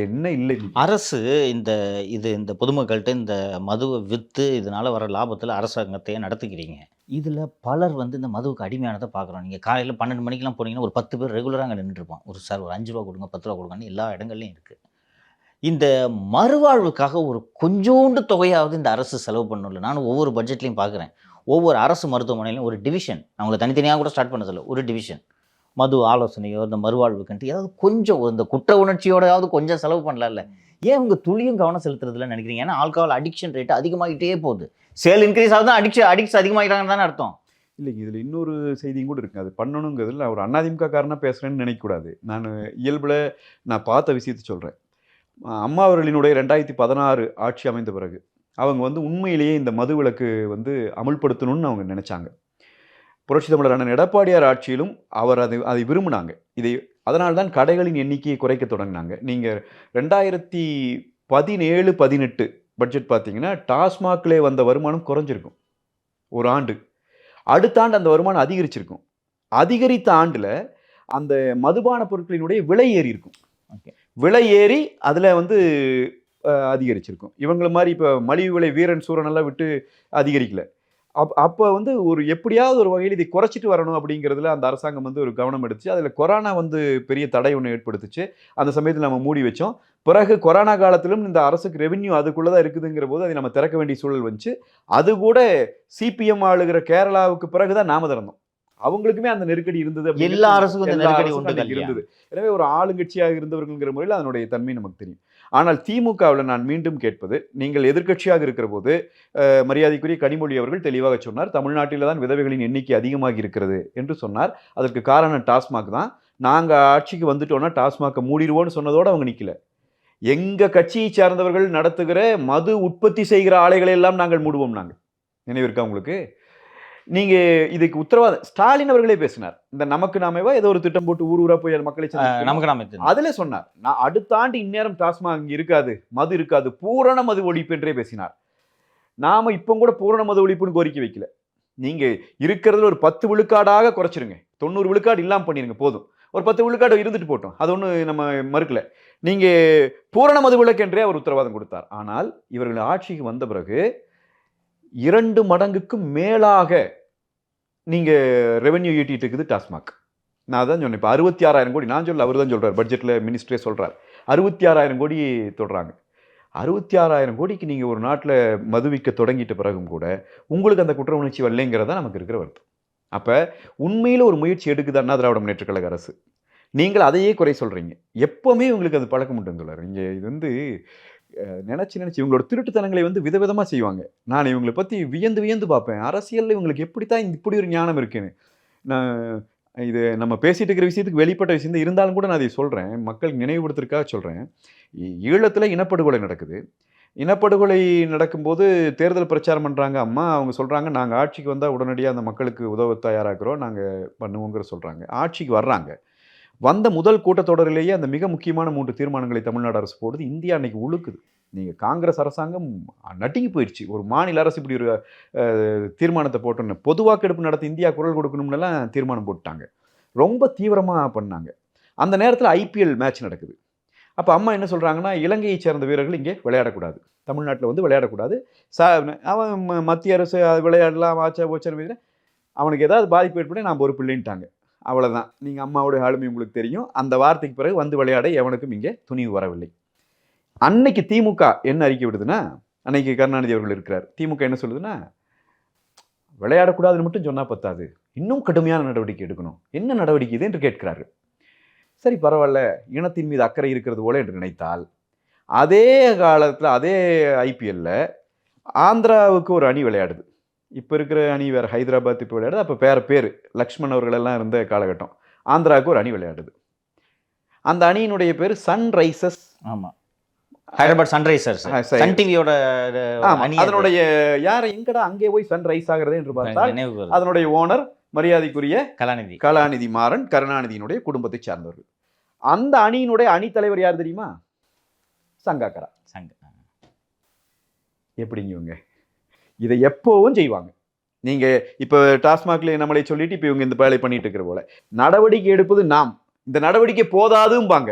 Speaker 1: என்ன இல்லை.
Speaker 2: அரசு இந்த பொதுமக்கள்கிட்ட இந்த மதுவை விற்று இதனால வர லாபத்தில் அரசாங்கத்தையே நடத்திக்கிறீங்க. இதில் பலர் வந்து இந்த மதுவுக்கு அடிமையானதை பார்க்குறோம். நீங்கள் காலையில் 12 மணிக்கெலாம் போனீங்கன்னா ஒரு 10 பேர் ரெகுலராக அங்கே நின்றுருப்பான். ஒரு சார் ஒரு 5 ரூபா கொடுங்க, 10 ரூபா கொடுங்கன்னு எல்லா இடங்கள்லையும் இருக்குது. இந்த மறுவாழ்வுக்காக ஒரு கொஞ்சோண்டு தொகையாவது இந்த அரசு செலவு பண்ணல. நானும் ஒவ்வொரு பட்ஜெட்லையும் பார்க்குறேன். ஒவ்வொரு அரசு மருத்துவமனையிலும் ஒரு டிவிஷன், அவங்கள தனித்தனியாக கூட ஸ்டார்ட் பண்ண சொல்ல, ஒரு டிவிஷன் மது ஆலோசனையோ இந்த மறுவாழ்வுக்குன்ட்டு ஏதாவது கொஞ்சம் இந்த குற்ற உணர்ச்சியோடையாவது கொஞ்சம் செலவு பண்ணல. ஏன் உங்க துளியும் கவனம் செலுத்துறதுல நினைக்கிறீங்க? ஏன்னா ஆல்கஹால் அடிக்ஷன் ரேட் அதிகமாகிட்டே போகுது. சேல் இன்க்ரீஸ் ஆகுது, அடிக்ட்ஸ் அதிகமாகிட்டாங்கன்னு தானே அர்த்தம்.
Speaker 1: இல்லைங்க, இதில் இன்னொரு செய்தியும் கூட இருக்குது. அது பண்ணணுங்கிறதுல ஒரு அதிமுக காரனாக பேசுகிறேன்னு நினைக்கக்கூடாது. நான் இயல்பில் நான் பார்த்த விஷயத்தை சொல்கிறேன். அம்மா அவர்களினுடைய 2016 ஆட்சி அமைந்த பிறகு அவங்க வந்து உண்மையிலேயே இந்த மது விலக்கு வந்து அமுல்படுத்தணும்னு அவங்க நினைச்சாங்க. புரட்சி தமிழர் அண்ணன் எடப்பாடியார் ஆட்சியிலும் அவர் அதை விரும்பினாங்க. அதனால்தான் கடைகளின் எண்ணிக்கையை குறைக்க தொடங்கினாங்க. நீங்கள் 2017-18 பட்ஜெட் பார்த்தீங்கன்னா டாஸ்மாக்லே வந்த வருமானம் குறைஞ்சிருக்கும் ஒரு ஆண்டு. அடுத்த ஆண்டு அந்த வருமானம் அதிகரிச்சிருக்கும். அதிகரித்த ஆண்டில் அந்த மதுபான பொருட்களினுடைய விலை ஏறி இருக்கும்.
Speaker 2: ஓகே.
Speaker 1: விலை ஏறி அதில் வந்து அதிகரிச்சிருக்கும். இவங்கள மாதிரி இப்போ மலிவு விலை வீரன் சூரன் எல்லாம் விட்டு அதிகரிக்கல. அப்போ வந்து ஒரு எப்படியாவது ஒரு வகையில் இதை குறைச்சிட்டு வரணும் அப்படிங்கிறதுல அந்த அரசாங்கம் வந்து ஒரு கவனம் எடுத்துச்சு. அதில் கொரோனா வந்து பெரிய தடை ஒன்று ஏற்படுத்துச்சு. அந்த சமயத்தில் நம்ம மூடி வச்சோம். பிறகு கொரோனா காலத்திலும் இந்த அரசுக்கு ரெவென்யூ அதுக்குள்ளே தான் இருக்குதுங்கிற போது அதை நம்ம திறக்க வேண்டிய சூழல் வந்துச்சு. அது கூட சிபிஎம் ஆளுகிற கேரளாவுக்கு பிறகு தான் நாம திறந்தோம். அவங்களுக்குமே அந்த நெருக்கடி இருந்தது.
Speaker 2: எல்லா அரசுக்கும் இந்த நெருக்கடி உண்டு
Speaker 1: இருந்தது. எனவே ஒரு ஆளுங்கட்சியாக இருந்தவர்கள்ங்கிற முறையில் அதனுடைய தன்மை நமக்கு தெரியும். ஆனால் திமுகவில் நான் மீண்டும் கேட்பது, நீங்கள் எதிர்க்கட்சியாக இருக்கிற போது மரியாதைக்குரிய கனிமொழி அவர்கள் தெளிவாக சொன்னார், தமிழ்நாட்டில் தான் விதவைகளின் எண்ணிக்கை அதிகமாகி இருக்கிறது என்று சொன்னார். அதற்கு காரணம் டாஸ்மாக் தான். நாங்கள் ஆட்சிக்கு வந்துட்டோம்னா டாஸ்மாக்கை மூடிடுவோம்னு சொன்னதோடு அவங்க நிற்கல. எங்க கட்சியை சார்ந்தவர்கள் நடத்துகிற மது உற்பத்தி செய்கிற ஆலைகளை எல்லாம் நாங்கள் மூடுவோம். நாங்கள் நினைவு இருக்கா உங்களுக்கு? நீங்க இதுக்கு உத்தரவாதம் ஸ்டாலின் அவர்களே பேசினார். இந்த நமக்கு நாமேவா ஏதோ ஒரு திட்டம் போட்டு ஊர் ஊரா போய் மக்களை
Speaker 2: நமக்கு நாமே
Speaker 1: அதுல சொன்னார், நான் அடுத்த ஆண்டு இந்நேரம் டாஸ்மாக் இங்க இருக்காது, மது இருக்காது, பூரண மது ஒழிப்பு என்றே பேசினார். நாம இப்போ கூட பூரண மது ஒழிப்புன்னு கோரிக்கை வைக்கல. நீங்க இருக்கிறதுல ஒரு 10 விழுக்காடாக குறைச்சிருங்க, 90 விழுக்காடு இல்லாம பண்ணிருங்க போதும். ஒரு 10 விழுக்காடு இருந்துட்டு போட்டோம், அது ஒண்ணு நம்ம மறுக்கல. நீங்க பூரண மது விலக்கு என்றே அவர் உத்தரவாதம் கொடுத்தார். ஆனால் இவர்கள் ஆட்சிக்கு வந்த பிறகு 2 மடங்குக்கும் மேலாக நீங்க ரெவென்யூ ஈட்டிட்டு இருக்குது டாஸ்மாக். நான் தான் சொன்னேன், இப்போ 66,000 கோடி, நான் சொல்ல, அவர் தான் சொல்றார், பட்ஜெட்ல மினிஸ்டரே சொல்றார், 66,000 கோடி தொடுறாங்க. 66,000 கோடிக்கு நீங்க ஒரு நாட்டில் மதுவிக்க தொடங்கிட்ட பிறகும் கூட உங்களுக்கு அந்த குற்ற உணர்ச்சி வரலைங்கிறதா நமக்கு இருக்கிற வருத்தம். அப்ப உண்மையில ஒரு முயற்சி எடுக்குது அண்ணா திராவிட முன்னேற்றக் கழக அரசு. நீங்கள் அதையே குறை சொல்றீங்க. எப்பவுமே உங்களுக்கு அது பழக்கம் உண்டு சொல்றாரு. இங்க இது வந்து நினைச்சு இவங்களோட திருட்டுத்தனங்களை வந்து விதவிதமா செய்வாங்க. நான் இவங்களை பத்தி வியந்து வியந்து பார்ப்பேன். அரசியல்ல இவங்களுக்கு எப்படித்தான் இப்படி ஒரு ஞானம் இருக்குன்னு. நான் இது நம்ம பேசிட்டு இருக்கிற விஷயத்துக்கு வெளிப்பட்ட விஷயம் தான் இருந்தாலும் கூட நான் அதை சொல்றேன், மக்களுக்கு நினைவுபடுத்துறதுக்காக சொல்றேன். ஈழத்துல இனப்படுகொலை நடக்குது. இனப்படுகொலை நடக்கும்போது தேர்தல் பிரச்சாரம் பண்றாங்க அம்மா. அவங்க சொல்றாங்க, நாங்க ஆட்சிக்கு வந்தா உடனடியாக அந்த மக்களுக்கு உதவ தயாராகிறோம், நாங்க பண்ணுவோங்கிற சொல்றாங்க. ஆட்சிக்கு வர்றாங்க. வந்த முதல் கூட்டத்தொடரிலேயே அந்த மிக முக்கியமான 3 தீர்மானங்களை தமிழ்நாடு அரசு போடுது. இந்தியா அன்னைக்கு உழுக்குது. நீங்கள் காங்கிரஸ் அரசாங்கம் நட்டுங்கி போயிடுச்சு. ஒரு மாநில அரசு இப்படி ஒரு தீர்மானத்தை போட்டோன்னு, பொது வாக்கெடுப்பு நடத்தி இந்தியா குரல் கொடுக்கணும்னுலாம் தீர்மானம் போட்டாங்க. ரொம்ப தீவிரமாக பண்ணாங்க. அந்த நேரத்தில் ஐபிஎல் மேட்ச் நடக்குது. அப்போ அம்மா என்ன சொல்கிறாங்கன்னா, இலங்கையை சேர்ந்த வீரர்கள் இங்கே விளையாடக்கூடாது, தமிழ்நாட்டில் வந்து விளையாடக்கூடாது. அவன் மத்திய அரசு விளையாடலாம் ஆச்சா போச்சான்னு அவனுக்கு ஏதாவது பாதிப்பு ஏற்பட நான் ஒரு பிள்ளைன்ட்டாங்க. அவ்வளோதான். நீங்கள் அம்மாவோட ஆளுமை உங்களுக்கு தெரியும். அந்த வார்த்தைக்கு பிறகு வந்து விளையாட எவனுக்கும் இங்கே துணிவு வரவில்லை. அன்னைக்கு திமுக என்ன அறிக்கை விடுதுன்னா, அன்னைக்கு கருணாநிதி அவர்கள் இருக்கிறார், திமுக என்ன சொல்லுதுன்னா, விளையாடக்கூடாதுன்னு மட்டும் சொன்னால் பத்தாது, இன்னும் கடுமையான நடவடிக்கை எடுக்கணும். என்ன நடவடிக்கை இது என்று கேட்கிறாரு. சரி பரவாயில்ல, இனத்தின் மீது அக்கறை இருக்கிறது போல என்று நினைத்தால், அதே காலத்தில் அதே ஐபிஎல்ல ஆந்திராவுக்கு ஒரு அணி விளையாடுது. இப்போ இருக்கிற அணி வேறு, ஹைதராபாத் இப்போ விளையாடுது. அப்போ பேர் லக்ஷ்மண் அவர்களெல்லாம் இருந்த காலகட்டம். ஆந்திராவுக்கு ஒரு அணி விளையாடுது. அந்த அணியினுடைய பேர் சன்ரைசர்ஸ்.
Speaker 2: ஆமாம், ஹைதராபாத் சன்ரைசர்ஸ். சன் டிவியோட
Speaker 1: அதனுடைய யாரை எங்கடா அங்கே போய் சன்ரைஸ் ஆகிறது என்று பார்த்தால் அதனுடைய ஓனர் மரியாதைக்குரிய கலாநிதி மாறன், கருணாநிதியினுடைய குடும்பத்தை சார்ந்தவர்கள். அந்த அணியினுடைய அணித்தலைவர் யார் தெரியுமா? சங்காக்கரா. எப்படிங்க இவங்க இதை எப்பவும் செய்வாங்க? நீங்க இப்ப டாஸ்மாக்ல நம்மளை சொல்லிட்டு இப்ப இவங்க இந்த வேலை பண்ணிட்டு இருக்கிற போல நடவடிக்கை எடுப்பது நாம். இந்த நடவடிக்கை போதாதும்பாங்க,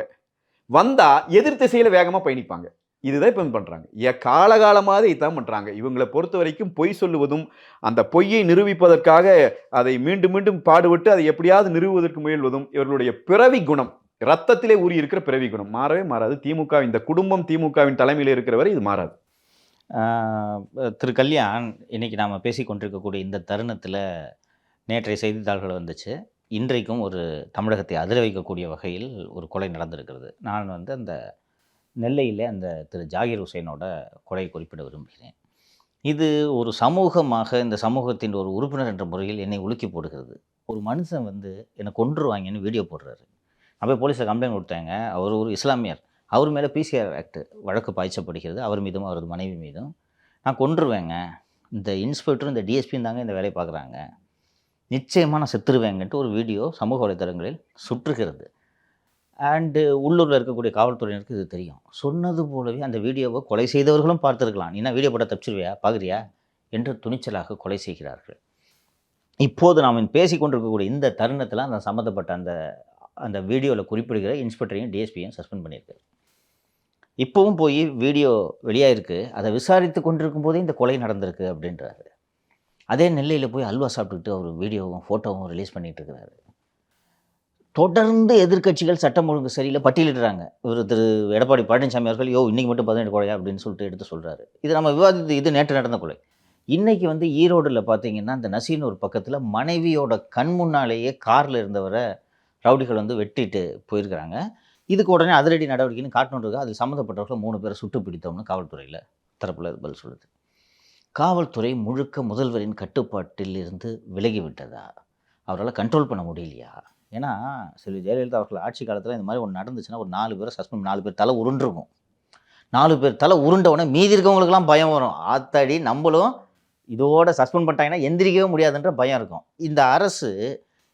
Speaker 1: வந்தா எதிர் திசையில வேகமா பயணிப்பாங்க. இதுதான் இப்ப பண்றாங்க. காலகாலமாக இதான் பண்றாங்க. இவங்களை பொறுத்த வரைக்கும் பொய் சொல்லுவதும், அந்த பொய்யை நிரூபிப்பதற்காக அதை மீண்டும் மீண்டும் பாடுபட்டு அதை எப்படியாவது நிறுவுவதற்கு முயல்வதும் இவர்களுடைய பிறவி குணம், ரத்தத்திலே ஊறி இருக்கிற பிறவி குணம். மாறவே மாறாது. திமுக இந்த குடும்பம் திமுகவின் தலைமையில் இருக்கிறவரை இது மாறாது.
Speaker 2: திரு கல்யாண், இன்றைக்கி நாம் பேசி கொண்டிருக்கக்கூடிய இந்த தருணத்தில் நேற்றைய செய்தித்தாள்கள் வந்துச்சு. இன்றைக்கும் ஒரு தமிழகத்தை அதிர வைக்கக்கூடிய வகையில் ஒரு கொலை நடந்திருக்கிறது. நான் வந்து அந்த நெல்லையில் அந்த திரு ஜாகிர் ஹுசைனோட கொலையை குறிப்பிட விரும்புகிறேன். இது ஒரு சமூகமாக, இந்த சமூகத்தின் ஒரு உறுப்பினர் என்ற முறையில் என்னை உலுக்கி போடுகிறது. ஒரு மனுஷன் வந்து என்னை கொன்றுவாங்கன்னு வீடியோ போடுறாரு. நான் போய் போலீஸில் கம்ப்ளைண்ட் கொடுத்தாங்க. அவர் ஒரு இஸ்லாமியர். அவர் மேலே பிசிஆர் ஆக்ட் வழக்கு பாய்ச்சப்படுகிறது, அவர் மீதும் அவரது மனைவி மீதும். நான் கொன்றுவேங்க, இந்த இன்ஸ்பெக்டரும் இந்த டிஎஸ்பியும் தாங்க இந்த வேலையை பார்க்குறாங்க, நிச்சயமாக நான் செத்துருவேங்கன்ட்டு ஒரு வீடியோ சமூக வலைத்தளங்களில் சுற்றுகிறது. அண்டு உள்ளூரில் இருக்கக்கூடிய காவல்துறையினருக்கு இது தெரியும். சொன்னது போலவே அந்த வீடியோவை கொலை செய்தவர்களும் பார்த்துருக்கலாம். நீ என்ன வீடியோ போட்டால் தப்பிச்சிருவியா, பார்க்குறியா என்று துணிச்சலாக கொலை செய்கிறார்கள். இப்போது நாம் பேசி கொண்டிருக்கக்கூடிய இந்த தருணத்தில் அந்த சம்மந்தப்பட்ட அந்த அந்த வீடியோவில் குறிப்பிடுகிற இன்ஸ்பெக்டரையும் டிஎஸ்பியும் சஸ்பெண்ட் பண்ணியிருக்காரு. இப்போவும் போய் வீடியோ வெளியாயிருக்கு, அதை விசாரித்து கொண்டிருக்கும் போதே இந்த கொலை நடந்திருக்கு அப்படின்றாரு. அதே நெல்லையில் போய் அல்வா சாப்பிட்டுக்கிட்டு அவர் வீடியோவும் ஃபோட்டோவும் ரிலீஸ் பண்ணிட்டு இருக்கிறாரு. தொடர்ந்து எதிர்க்கட்சிகள் சட்டம் ஒழுங்கு சரியில்லை பட்டியலிடுறாங்க. இவர் திரு எடப்பாடி பழனிசாமி அவர்கள் இன்னைக்கு மட்டும் 17 கொலையா அப்படின்னு சொல்லிட்டு எடுத்து சொல்கிறாரு. இது நம்ம விவாதித்து இது நேற்று நடந்த கொலை. இன்றைக்கி ஈரோடில் பார்த்தீங்கன்னா அந்த நசீன் ஒரு பக்கத்தில் மனைவியோட கண் முன்னாலேயே காரில் இருந்தவரை ரவுடிகள் வெட்டிட்டு போயிருக்கிறாங்க. இதுக்கு உடனே அதிரடி நடவடிக்கைன்னு காட்டணுன்றதுக்கு அதில் சம்மந்தப்பட்டவர்கள் 3 பேரை சுட்டு பிடித்தோம்னு காவல்துறையில் தரப்பில் பதில் சொல்லுது. காவல்துறை முழுக்க முதல்வரின் கட்டுப்பாட்டில் இருந்து விலகிவிட்டதா? அவரால் கண்ட்ரோல் பண்ண முடியலையா? ஏன்னா செல்வி ஜெயலலிதா அவர்கள் ஆட்சி காலத்தில் இந்த மாதிரி ஒன்று நடந்துச்சுன்னா ஒரு 4 பேரை சஸ்பெண்ட், 4 பேர் தலை உருண்டிருக்கும். 4 பேர் தலை உருண்டவுடனே மீதி இருக்கவங்களுக்குலாம் பயம் வரும். ஆத்தாடி நம்மளும் இதோட சஸ்பெண்ட் பண்ணிட்டாங்கன்னா எந்திரிக்கவே முடியாதுன்ற பயம் இருக்கும். இந்த அரசு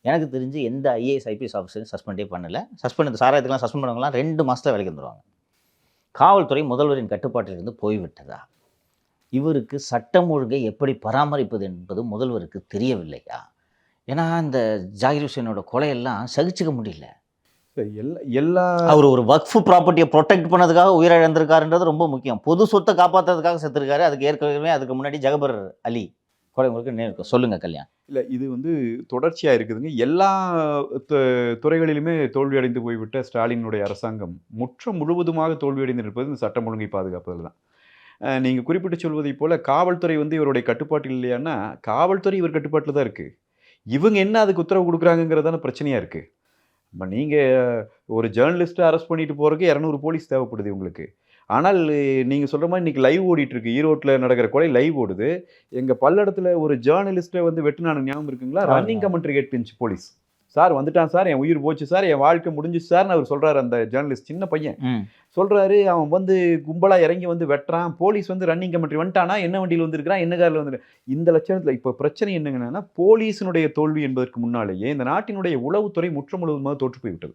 Speaker 2: எனக்கு தெரிஞ்சு எந்த ஐஏஎஸ் ஐபிஎஸ் ஆஃபீஸரையும் சஸ்பெண்டே பண்ணலை. சஸ்பெண்ட் சாராயத்துக்கெலாம் சஸ்பெண்ட் பண்ணவங்களாம் 2 மாதத்தில் வேலைக்கு வந்துடுவாங்க. காவல்துறை முதல்வரின் கட்டுப்பாட்டிலிருந்து போய்விட்டதா? இவருக்கு சட்டம் ஒழுங்கை எப்படி பராமரிப்பது என்பது முதல்வருக்கு தெரியவில்லையா? ஏன்னா இந்த ஜாகிர் ஹுசேனோட கொலையெல்லாம் சகிச்சுக்க முடியல.
Speaker 1: எல்லா
Speaker 2: அவர் ஒரு வக்ஃபு ப்ராப்பர்ட்டியை ப்ரொடெக்ட் பண்ணதுக்காக உயிரிழந்திருக்காருன்றது ரொம்ப முக்கியம். பொது சொத்தை காப்பாற்றுறதுக்காக செத்துருக்காரு. அதுக்கு ஏற்கனவே அதுக்கு முன்னாடி ஜகபர் அலி கொலை முறைக்கு நேர்க்கும். சொல்லுங்கள் கல்யாண்.
Speaker 1: இல்லை, இது தொடர்ச்சியாக இருக்குதுங்க. எல்லா துறைகளிலுமே தோல்வியடைந்து போய்விட்ட ஸ்டாலினுடைய அரசாங்கம் முழுவதுமாக தோல்வியடைந்து இருப்பது இந்த சட்டம் ஒழுங்கை பாதுகாப்பதில் தான். நீங்கள் குறிப்பிட்டு சொல்வதைப் போல் காவல்துறை இவருடைய கட்டுப்பாட்டில் இல்லையான்னா காவல்துறை இவர் கட்டுப்பாட்டில் தான் இருக்குது. இவங்க என்ன அதுக்கு உத்தரவு கொடுக்குறாங்கிறது தானே பிரச்சனையாக இருக்குது. இப்போ நீங்கள் ஒரு ஜேர்னலிஸ்ட்டை அரெஸ்ட் பண்ணிட்டு போகிறதுக்கு 200 போலீஸ் தேவைப்படுது உங்களுக்கு. ஆனால் நீங்கள் சொல்கிற மாதிரி இன்றைக்கி லைவ் ஓடிட்டுருக்கு. ஈரோட்டில் நடக்கிற கொலை லைவ் ஓடுது. எங்கள் பல்லடத்தில் ஒரு ஜேர்னலிஸ்ட்டை வெட்டினானு ஞாபகம் இருக்குங்களா? ரன்னிங் கமெண்ட்ரி கேட்டுச்சு போலீஸ். சார் வந்துட்டான் சார், என் உயிர் போச்சு சார், என் வாழ்க்கை முடிஞ்சிச்சு சார்னு அவர் சொல்கிறாரு. அந்த ஜேர்னலிஸ்ட் சின்ன பையன் சொல்கிறாரு, அவன் கும்பலாக இறங்கி வெட்டுறான். போலீஸ் ரன்னிங் கமெண்ட்ரி வந்துட்டானா, என்ன வண்டியில் வந்துருக்கிறான், என்ன காரில் இந்த லட்சணத்தில். இப்போ பிரச்சனை என்னங்கன்னா போலீஸினுடைய தோல்வி என்பதற்கு முன்னாலேயே இந்த நாட்டினுடைய உளவுத்துறை முழுவதுமாக தோற்று போய்விட்டது.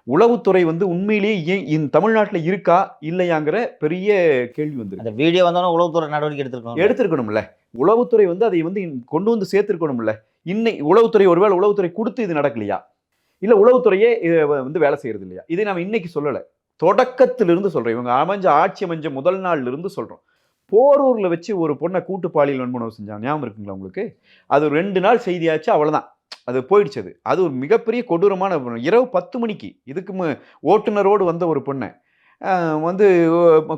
Speaker 1: உளவுத்துறை உண்மையிலேயே ஏன் இந்த தமிழ்நாட்டில் இருக்கா இல்லையாங்கிற பெரிய கேள்வி
Speaker 2: அந்த வீடியோ வந்தோன்னா உளவுத்துறை நடவடிக்கை
Speaker 1: எடுத்திருக்கணும்ல. உளவுத்துறை அதை கொண்டு சேர்த்திருக்கணும்ல. இன்னைக்கு உளவுத்துறை ஒருவேளை உளவுத்துறை கொடுத்து இது நடக்கலையா, இல்லை உளவுத்துறையே வேலை செய்யறது இல்லையா? இதை நாம் இன்னைக்கு சொல்லலை, தொடக்கத்திலிருந்து சொல்கிறோம். இவங்க ஆட்சி அமைஞ்ச முதல் நாள்ல இருந்து சொல்கிறோம். போரூரில் வச்சு ஒரு பொண்ணை கூட்டு பாலியல் வன்முறை செஞ்சாங்க, ஞாபகம் இருக்குங்களா உங்களுக்கு? அது 2 நாள் செய்தியாச்சு, அவ்வளோதான், அது போயிடுச்சு. அது ஒரு மிகப்பெரிய கொடூரமான இரவு 10 மணிக்கு இதுக்கு ஓட்டுநரோடு வந்த ஒரு பொண்ணை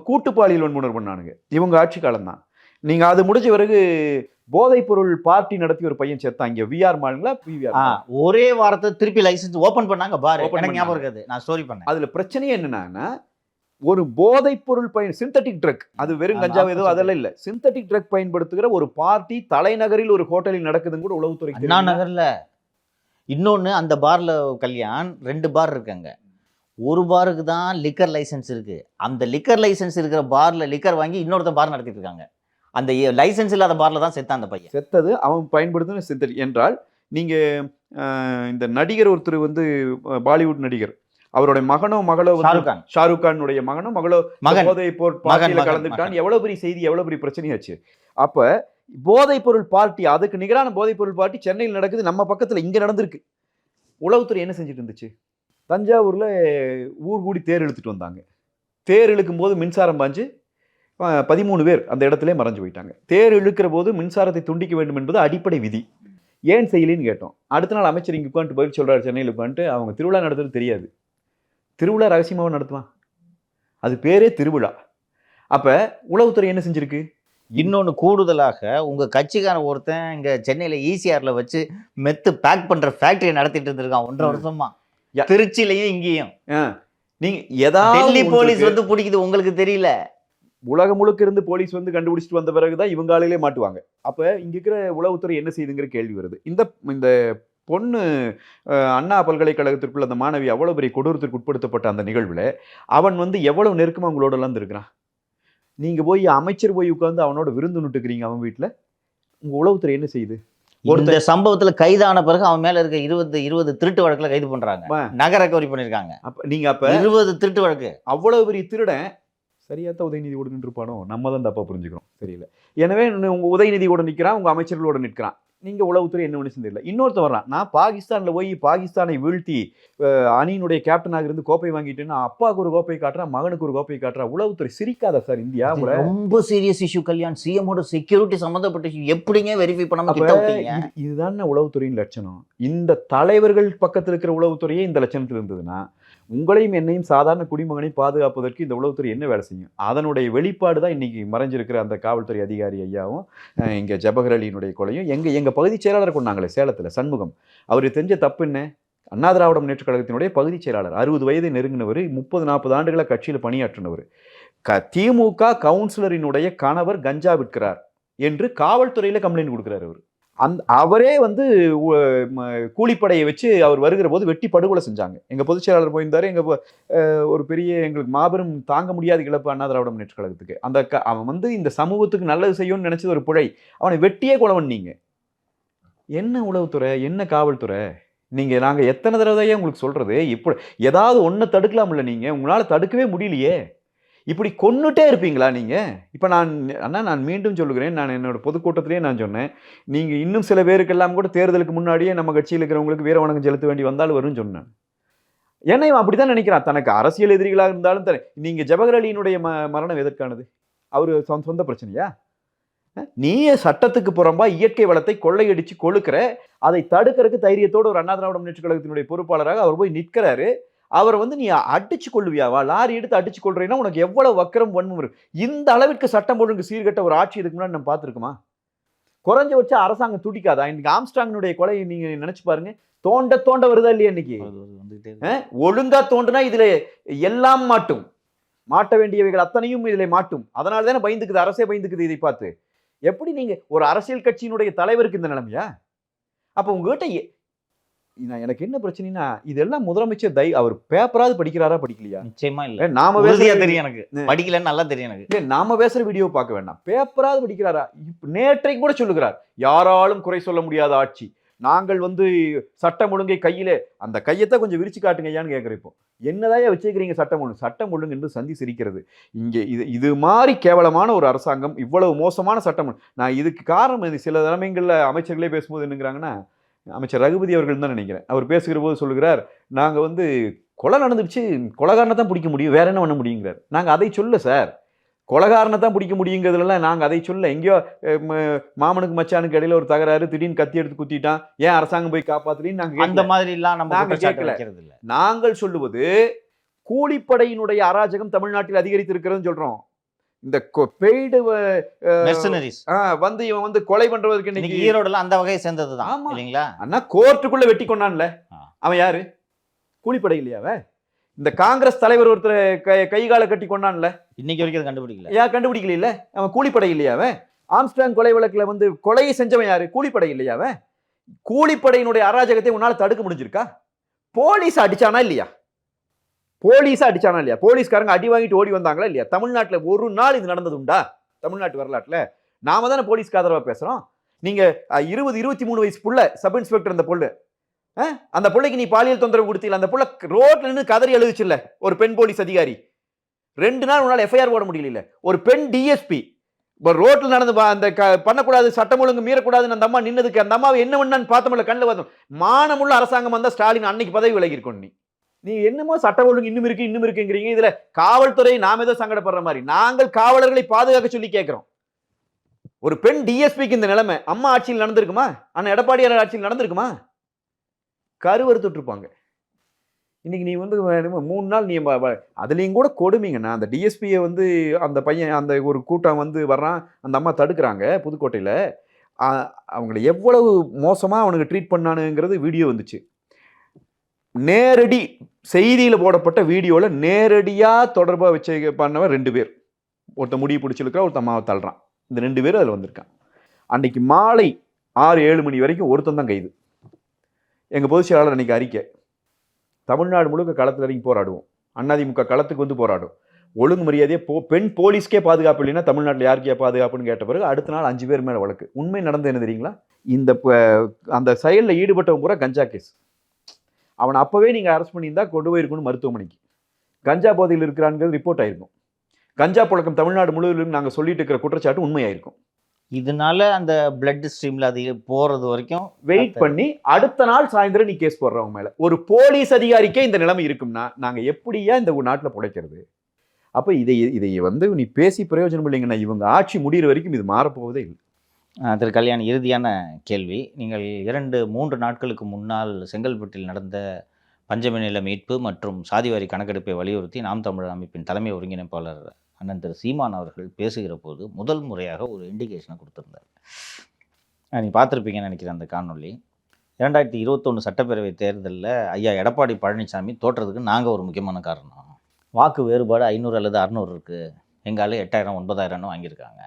Speaker 1: கூட்டு பாலியல் வன்முறை பண்ணானுங்க. இவங்க ஆட்சி காலம்தான். நீங்கள் அது முடிஞ்ச பிறகு போதைப்பொருள் பார்ட்டி நடத்தி ஒரு பையன் செத்தான் இங்கே விஆர் மாலுங்களா பிவிஆர்.
Speaker 2: ஒரே வாரத்தை திருப்பி லைசன்ஸ் ஓப்பன் பண்ணாங்க பாரு, ஞாபகம் இருக்காது, நான் ஸ்டோரி பண்ணேன்.
Speaker 1: அதில் பிரச்சனையே என்னன்னா ஒரு போதைப்பொருள் சிந்தட்டிக் ட்ரக், அது வெறும் கஞ்சாவை ஏதோ அதெல்லாம் இல்லை, சிந்தட்டிக் ட்ரக் பயன்படுத்துகிற ஒரு பார்ட்டி தலைநகரில் ஒரு ஹோட்டலில் நடக்குதுன்னு கூட உளவுத்துறை.
Speaker 2: அண்ணா நகரில் இன்னொன்று, அந்த பாரில் கல்யாண் 2 பார் இருக்காங்க. ஒரு பாருக்கு தான் லிக்கர் லைசன்ஸ் இருக்குது. அந்த லிக்கர் லைசன்ஸ் இருக்கிற பாரில் லிக்கர் வாங்கி இன்னொருத்த பார் நடத்திட்டு இருக்காங்க. அந்த லைசன்ஸ் இல்லாத பாரில் தான் செத்தான் அந்த பையன்.
Speaker 1: செத்தது அவன் பயன்படுத்தின சிந்தட்டிக் என்றால். நீங்கள் இந்த நடிகர் ஒருத்தர் பாலிவுட் நடிகர், அவருடைய மகனோ மகளோ ஷாருக் கானுடைய மகனோ மகளோ போதைப் பொருள் பார்ட்டியில் கலந்துட்டான். எவ்வளவு பெரிய செய்தி, எவ்வளவு பெரிய பிரச்சனையாச்சு. அப்ப போதைப் பொருள் பார்ட்டி, அதுக்கு நிகரான போதைப் பொருள் பார்ட்டி சென்னையில் நடக்குது, நம்ம பக்கத்துல இங்க நடந்திருக்கு. உளவுத்துறை என்ன செஞ்சுட்டு இருந்துச்சு? தஞ்சாவூர்ல ஊர் கூடி தேர் இழுத்துட்டு வந்தாங்க. தேர் இழுக்கும் போது மின்சாரம் பாஞ்சு 13 பேர் அந்த இடத்துல மறைஞ்சு போயிட்டாங்க. தேர் இழுக்கிற போது மின்சாரத்தை துண்டிக்க வேண்டும் என்பது அடிப்படை விதி. ஏன் செய்யலின்னு கேட்டோம். அடுத்த நாள் அமைச்சர் இங்கே உட்காந்துட்டு பதில் சொல்றாரு, சென்னையில் உட்காந்துட்டு அவங்க திருவிழா நடத்துறது தெரியாது. திருவிழா ரகசியமாக நடத்துவான், அது பேரே திருவிழா. அப்ப உளவுத்துறை என்ன செஞ்சிருக்கு?
Speaker 2: இன்னொன்று கூடுதலாக உங்கள் கட்சிக்கான ஒருத்தன் இங்கே சென்னையில் ஈசிஆரில் வச்சு மெத்து பேக் பண்ணுற ஃபேக்ட்ரியை நடத்திட்டு இருந்திருக்கான் 1.5 வருஷமா. திருச்சிலையும் இங்கேயும்
Speaker 1: நீங்கள் ஏதாவது
Speaker 2: டெல்லி போலீஸ் பிடிக்குது, உங்களுக்கு தெரியல.
Speaker 1: உலகம் முழுக்க இருந்து போலீஸ் கண்டுபிடிச்சிட்டு வந்த பிறகுதான் இவங்க ஆளுகளே மாட்டுவாங்க. அப்போ இங்கே இருக்கிற உளவுத்துறை என்ன செய்யுதுங்கிற கேள்வி வருது. இந்த பொண்ணு அண்ணா பல்கலைக்கழகத்திற்குள்ள அந்த மாணவி அவ்வளோ பெரிய கொடூரத்திற்கு உட்படுத்தப்பட்ட அந்த நிகழ்வில் அவன் எவ்வளவு நெருக்கமாக உங்களோடலாம் இருக்கிறான். நீங்கள் போய் அமைச்சர் போய் உட்காந்து அவனோட விருந்து நுட்டுக்கிறீங்க அவன் வீட்டில். உங்கள் உளவுத்துறை என்ன செய்யுது?
Speaker 2: இந்த சம்பவத்தில் கைதான பிறகு அவன் மேலே இருக்க 20 திருட்டு வழக்கில் கைது பண்ணுறாங்க, நகர ரெக்கவரி பண்ணியிருக்காங்க.
Speaker 1: நீங்கள் அப்போ
Speaker 2: 20 திருட்டு வழக்கு,
Speaker 1: அவ்வளோ பெரிய திருடன் சரியாத்த உதயநிதி கூட நின்றுப்பானோ? நம்ம தான் தப்பாக புரிஞ்சுக்கிறோம், தெரியல. எனவே உங்கள் உதயநிதி கூட நிற்கிறான், உங்கள் அமைச்சர்களோட நிற்கிறான். நீங்க உளவுத்துறை என்ன ஒண்ணு செஞ்சதில்ல. இன்னொருத்தன் வர்றான். நான் பாகிஸ்தான்ல போய் பாகிஸ்தானை வீழ்த்தி அணியினுடைய கேப்டனாக இருந்து கோப்பை வாங்கிட்டேன்னு அப்பாவுக்கு ஒரு கோப்பை காட்டுறான், மகனுக்கு ஒரு கோப்பை காட்டுறான். உளவுத்துறை சிரிக்காதா சார் இந்தியா உங்கள?
Speaker 2: ரொம்ப சீரியஸ் இஷ்யூ கல்யாண். சிஎம்மோட செக்யூரிட்டி சம்பந்தப்பட்ட இஷ்யூ எப்படிங்க வெரிஃபை பண்ணாம கிட்ட விட்டீங்க?
Speaker 1: இதுதான் உளவுத்துறையின் லட்சணம். இந்த தலைவர்கள் பக்கத்தில் இருக்கிற உளவுத்துறையே இந்த லட்சணத்தில் இருந்ததுன்னா உங்களையும் என்னையும் சாதாரண குடிமகனையும் பாதுகாப்பதற்கு இந்த உளவுத்துறை என்ன வேலை செய்யும்? அதனுடைய வெளிப்பாடு தான் இன்னைக்கு மறைஞ்சிருக்கிற அந்த காவல்துறை அதிகாரி ஐயாவும் இங்கே ஜபஹர் அலியினுடைய கொலையும். எங்கள் பகுதி செயலாளர் கொண்டாங்களே சேலத்தில் சண்முகம், அவருக்கு தெரிஞ்ச தப்பு என்ன? அண்ணா திராவிட முன்னேற்ற கழகத்தினுடைய பகுதி செயலாளர், 60 வயதை நெருங்கினவர், 30-40 ஆண்டுகளாக கட்சியில் பணியாற்றினவர். திமுக கவுன்சிலரினுடைய கணவர் கஞ்சா விற்கிறார் என்று காவல்துறையில் கம்ப்ளைண்ட் கொடுக்குறாரு அவர். அவரே வந்து கூலிப்படையை வச்சு அவர் வருகிற போது வெட்டி படுகொலை செஞ்சாங்க. எங்க பொதுச் செயலாளர் போயிருந்தாரு. ஒரு பெரிய எங்களுக்கு மாபெரும் தாங்க முடியாத இழப்பு அண்ணா திராவிட முன்னேற்ற கழகத்துக்கு. அவன் வந்து இந்த சமூகத்துக்கு நல்லது செய்யும்னு நினைச்சது ஒரு பிழை. அவனை வெட்டியே கொலை பண்ணீங்க. என்ன உளவுத்துறை, என்ன காவல்துறை? நாங்க எத்தனை தடவையே உங்களுக்கு சொல்றது? இப்ப ஏதாவது ஒன்றை தடுக்கலாம்ல? நீங்க உங்களால தடுக்கவே முடியலையே. இப்படி கொன்னுட்டே இருப்பீங்களா நீங்க? இப்ப நான் மீண்டும் சொல்லுகிறேன், நான் என்னோட பொதுக்கூட்டத்திலேயே நான் சொன்னேன், நீங்க இன்னும் சில பேருக்கெல்லாம் கூட தேர்தலுக்கு முன்னாடியே நம்ம கட்சியில் இருக்கிறவங்களுக்கு வீர வணக்கம் செலுத்த வேண்டி வந்தாலும் வரும்னு சொன்னேன். ஏன்னா இவன் அப்படித்தான் நினைக்கிறான். தனக்கு அரசியல் எதிரிகளாக இருந்தாலும் நீங்க ஜவஹர் அலியினுடைய மரணம் எதற்கானது? அவரு சொந்த பிரச்சனையா? நீயே சட்டத்துக்கு புறம்பா இயற்கை வளத்தை கொள்ளையடிச்சு கொழுக்கிற, அதை தடுக்கிறதுக்கு தைரியத்தோடு ஒரு அண்ணா திராவிட முன்னேற்ற கழகத்தினுடைய பொறுப்பாளராக அவர் போய் நிற்கிறாரு. அவரை வந்து நீ அடிச்சு கொள்ளுவியாவா? லாரி எடுத்து அடிச்சு கொள்றீன்னா உனக்கு எவ்வளவு வக்கரம் வன்மம் இருக்கு? இந்த அளவிற்கு சட்டம் ஒழுங்கு சீர்கட்ட ஒரு ஆட்சி இதுக்கு முன்னாடி நம்ம பார்த்துருக்குமா? குறைஞ்ச அரசாங்கம் துடிக்காதா? இன்னைக்கு ஆம்ஸ்ட்ராங்கினுடைய கொலை நீங்க நினைச்சு பாருங்க. தோண்ட வருதா இல்லையா? இன்னைக்கு ஒழுங்கா தோண்டுனா இதுல எல்லாம் மாட்டும். மாட்ட வேண்டியவைகள் அத்தனையும் இதுல மாட்டும். அதனால தானே பயந்துக்குது, அரசே பயந்துக்குது இதை பார்த்து. எப்படி நீங்க ஒரு அரசியல் கட்சியினுடைய தலைவருக்கு இந்த நிலைமையா? அப்ப உங்ககிட்ட எனக்கு என்ன பிரச்சனைனா, இதெல்லாம் முதலமைச்சர் அவர் பேப்பராவது படிக்கிறாரா படிக்கலையா?
Speaker 2: நிச்சயமா இல்ல.
Speaker 1: நாம
Speaker 2: தெரியும் எனக்கு, படிக்கலன்னு நல்லா தெரியும் எனக்கு.
Speaker 1: நாம பேசுற வீடியோ பார்க்க வேண்டாம், பேப்பராவது படிக்கிறாரா? நேற்றைக்கு கூட சொல்லுகிறார், யாராலும் குறை சொல்ல முடியாத ஆட்சி, நாங்கள் வந்து சட்டம் ஒழுங்கை கையிலே, அந்த கையத்தை கொஞ்சம் விரிச்சு காட்டுங்க ஐயான்னு கேட்குறேன். இப்போ என்னதான் வச்சுக்கிறீங்க சட்டம் ஒழுங்கு? சட்டம் ஒழுங்கு என்று சந்தி சிரிக்கிறது. இங்கே இது மாதிரி கேவலமான ஒரு அரசாங்கம், இவ்வளவு மோசமான சட்டம். நான் இதுக்கு காரணம் சில தலைமைகளில் அமைச்சர்களே பேசும்போது என்னங்கிறாங்கன்னா, அமைச்சர் ரகுபதி அவர்கள் தான் நினைக்கிறேன், அவர் பேசுகிற போது சொல்லுகிறார், நாங்கள் வந்து கொலை நடந்துடுச்சு, கொலைகாரனை தான் பிடிக்க முடியும், வேற என்ன பண்ண முடியுங்கிறார். நாங்கள் அதை சொல்ல சார், கொலைகாரனை தான் பிடிக்க முடியுங்கிறதுலாம் நாங்கள் அதை சொல்ல. எங்கேயோ மாமனுக்கு மச்சானுக்கு இடையில ஒரு தகராறு, திடீர்னு கத்தி எடுத்து குத்திட்டான், ஏன் அரசாங்கம் போய் காப்பாத்துறீன்னு நாங்கள்
Speaker 2: அந்த மாதிரி எல்லாம் நம்ம கேட்கல.
Speaker 1: நாங்கள் சொல்லுவது கூலிப்படையினுடைய அராஜகம் தமிழ்நாட்டில் அதிகரித்திருக்கிறதுன்னு சொல்றோம். இந்த பெய்டு வந்து இவன் வந்து கொலை பண்றதுக்கு இன்னைக்கு
Speaker 2: ஈரோடுல அந்த வகையை சேர்ந்ததுதான் இல்லைங்களா? அண்ணா
Speaker 1: கோர்ட்டுக்குள்ள வெட்டி கொண்டான்ல, அவன் யாரு? கூலிப்படை இல்லையா? இந்த காங்கிரஸ் தலைவர் ஒருத்தர் கை காலை கட்டி கொண்டான்ல,
Speaker 2: இன்னைக்கு வரைக்கும் கண்டுபிடிக்கல.
Speaker 1: ஏன் கண்டுபிடிக்கல? இல்ல, அவன் கூலிப்படை இல்லையாவ? ஆம்ஸ்ட்ராங் கொலை வழக்குல வந்து கொலையை செஞ்சவன் யாரு? கூலிப்படை இல்லையாவ? கூலிப்படையினுடைய அராஜகத்தை உன்னால தடுக்க முடிஞ்சிருக்கா? போலீஸ் அடிச்சானா இல்லையா? போலீஸ்காரங்க அடி வாங்கிட்டு ஓடி வந்தாங்களா இல்லையா? தமிழ்நாட்டில் ஒரு நாள் இது நடந்தது உண்டா? தமிழ்நாட்டு வரலாற்றுல நாம தானே போலீஸ்க்கு ஆதரவா பேசுறோம். நீங்க 20-23 வயசு புள்ள, சப் இன்ஸ்பெக்டர், அந்த பொண்ணு, அந்த பிள்ளைக்கு நீ பாலியல் தொந்தரவு கொடுத்தீங்க, அந்த புள்ள ரோட்ல நின்று கதறி எழுதுச்சுல்ல, ஒரு பெண் போலீஸ் அதிகாரி. 2 நாள் உன்னால எஃப்ஐஆர் போட முடியல. ஒரு பெண் டிஎஸ்பி ரோட்ல நடந்து அந்த பண்ணக்கூடாது, சட்டம் ஒழுங்கு மீறக்கூடாதுன்னு அந்த அம்மா நின்னதுக்கு அந்த அம்மாவை என்ன பண்ணான்னு பார்த்தோம்ல, கண்ணில் வந்தோம். மானமுள்ள அரசாங்கம் வந்தா ஸ்டாலின் அன்னைக்கு பதவி விலகி இருக்கணும். நீ என்னமோ சட்டம் ஒழுங்கு இன்னும் இருக்குங்கிறீங்க. இதுல காவல்துறை நாம ஏதோ சங்கடப்படுற மாதிரி, நாங்கள் காவலர்களை பாதுகாக்க சொல்லி கேட்கிறோம். ஒரு பெண் டிஎஸ்பிக்கு இந்த நிலைமை அம்மா ஆட்சியில் நடந்திருக்குமா? அண்ணா எடப்பாடியார் ஆட்சியில் நடந்திருக்குமா? கருவறுத்துட்டு இருப்பாங்க. இன்னைக்கு நீ வந்து 3 நாள் நீ அதுலேயும் கூட கொடுமைங்கண்ணா. அந்த டிஎஸ்பியை வந்து அந்த பையன், அந்த ஒரு கூட்டம் வந்து வர்றான், அந்த அம்மா தடுக்கிறாங்க புதுக்கோட்டையில். அவங்களை எவ்வளவு மோசமாக அவனுக்கு ட்ரீட் பண்ணானுங்கிறது வீடியோ வந்துச்சு. நேரடி செய்தியில் போடப்பட்ட வீடியோவில் நேரடியாக தொடர்பாக வச்சு பண்ணவன் 2 பேர். ஒருத்த முடிவு பிடிச்சிருக்கா, ஒருத்த அம்மாவை தள்ளுறான். இந்த 2 பேரும் அதில் வந்திருக்கான். அன்னைக்கு மாலை 6-7 மணி வரைக்கும் ஒருத்தன் தான் கைது. எங்கள் பொதுச் செயலாளர் அன்றைக்கி அறிக்கை, தமிழ்நாடு முழுக்க களத்தில் இறங்கி போராடுவோம், அதிமுக களத்துக்கு வந்து போராடும், ஒழுங்கு மரியாதையே பெண் போலீஸ்க்கே பாதுகாப்பு இல்லைன்னா தமிழ்நாட்டில் யாருக்கே பாதுகாப்புன்னு கேட்ட பிறகு அடுத்த நாள் 5 பேர் மேலே வழக்கு. உண்மை நடந்து என்ன தெரியுங்களா? அந்த செயலில் ஈடுபட்டவங்க பூரா கஞ்சா கேஸ். அவனை அப்போவே நீங்கள் அரெஸ்ட் பண்ணியிருந்தா கொண்டு போயிருக்கணும் மருத்துவமனைக்கு. கஞ்சா போதையில் இருக்கிறான்ங்கிறது ரிப்போர்ட் ஆயிருக்கும். கஞ்சா புழக்கம் தமிழ்நாடு முழுவதும் நாங்கள் சொல்லிட்டு இருக்கிற குற்றச்சாட்டு உண்மையாயிருக்கும்.
Speaker 2: இதனால அந்த பிளட் ஸ்ட்ரீம்ல அது போறது வரைக்கும்
Speaker 1: வெயிட் பண்ணி அடுத்த நாள் சாயந்தரம் நீ கேஸ் போடுறவங்க மேல ஒரு போலீஸ் அதிகாரிக்கே இந்த நிலைமை இருக்கும்னா நாங்க எப்படியா இந்த நாட்டுல பிழைக்கிறது? அப்ப இதை இதை வந்து நீ பேசி பிரயோஜனம் இல்லைங்கண்ணா. இவங்க ஆட்சி முடிகிற வரைக்கும் இது மாறப்போவதே இல்லை.
Speaker 2: திரு கல்யாண், இறுதியான கேள்வி. நீங்கள் 2-3 நாட்களுக்கு முன்னால் செங்கல்பட்டில் நடந்த பஞ்சமி நில மீட்பு மற்றும் சாதிவாரி கணக்கெடுப்பை வலியுறுத்தி நாம் தமிழர் அமைப்பின் தலைமை ஒருங்கிணைப்பாளர் அண்ணன் திரு சீமான் அவர்கள் பேசுகிற போது முதல் முறையாக ஒரு இண்டிகேஷனை கொடுத்திருந்தார். நீ பார்த்துருப்பீங்கன்னு நினைக்கிறேன் அந்த காணொளி. 2021 சட்டப்பேரவை தேர்தலில் ஐயா எடப்பாடி பழனிசாமி தோற்றதுக்கு நாங்கள் ஒரு முக்கியமான காரணம். வாக்கு வேறுபாடு 500 அல்லது 600 இருக்குது. எங்கால 8000 9000 வாங்கியிருக்காங்க.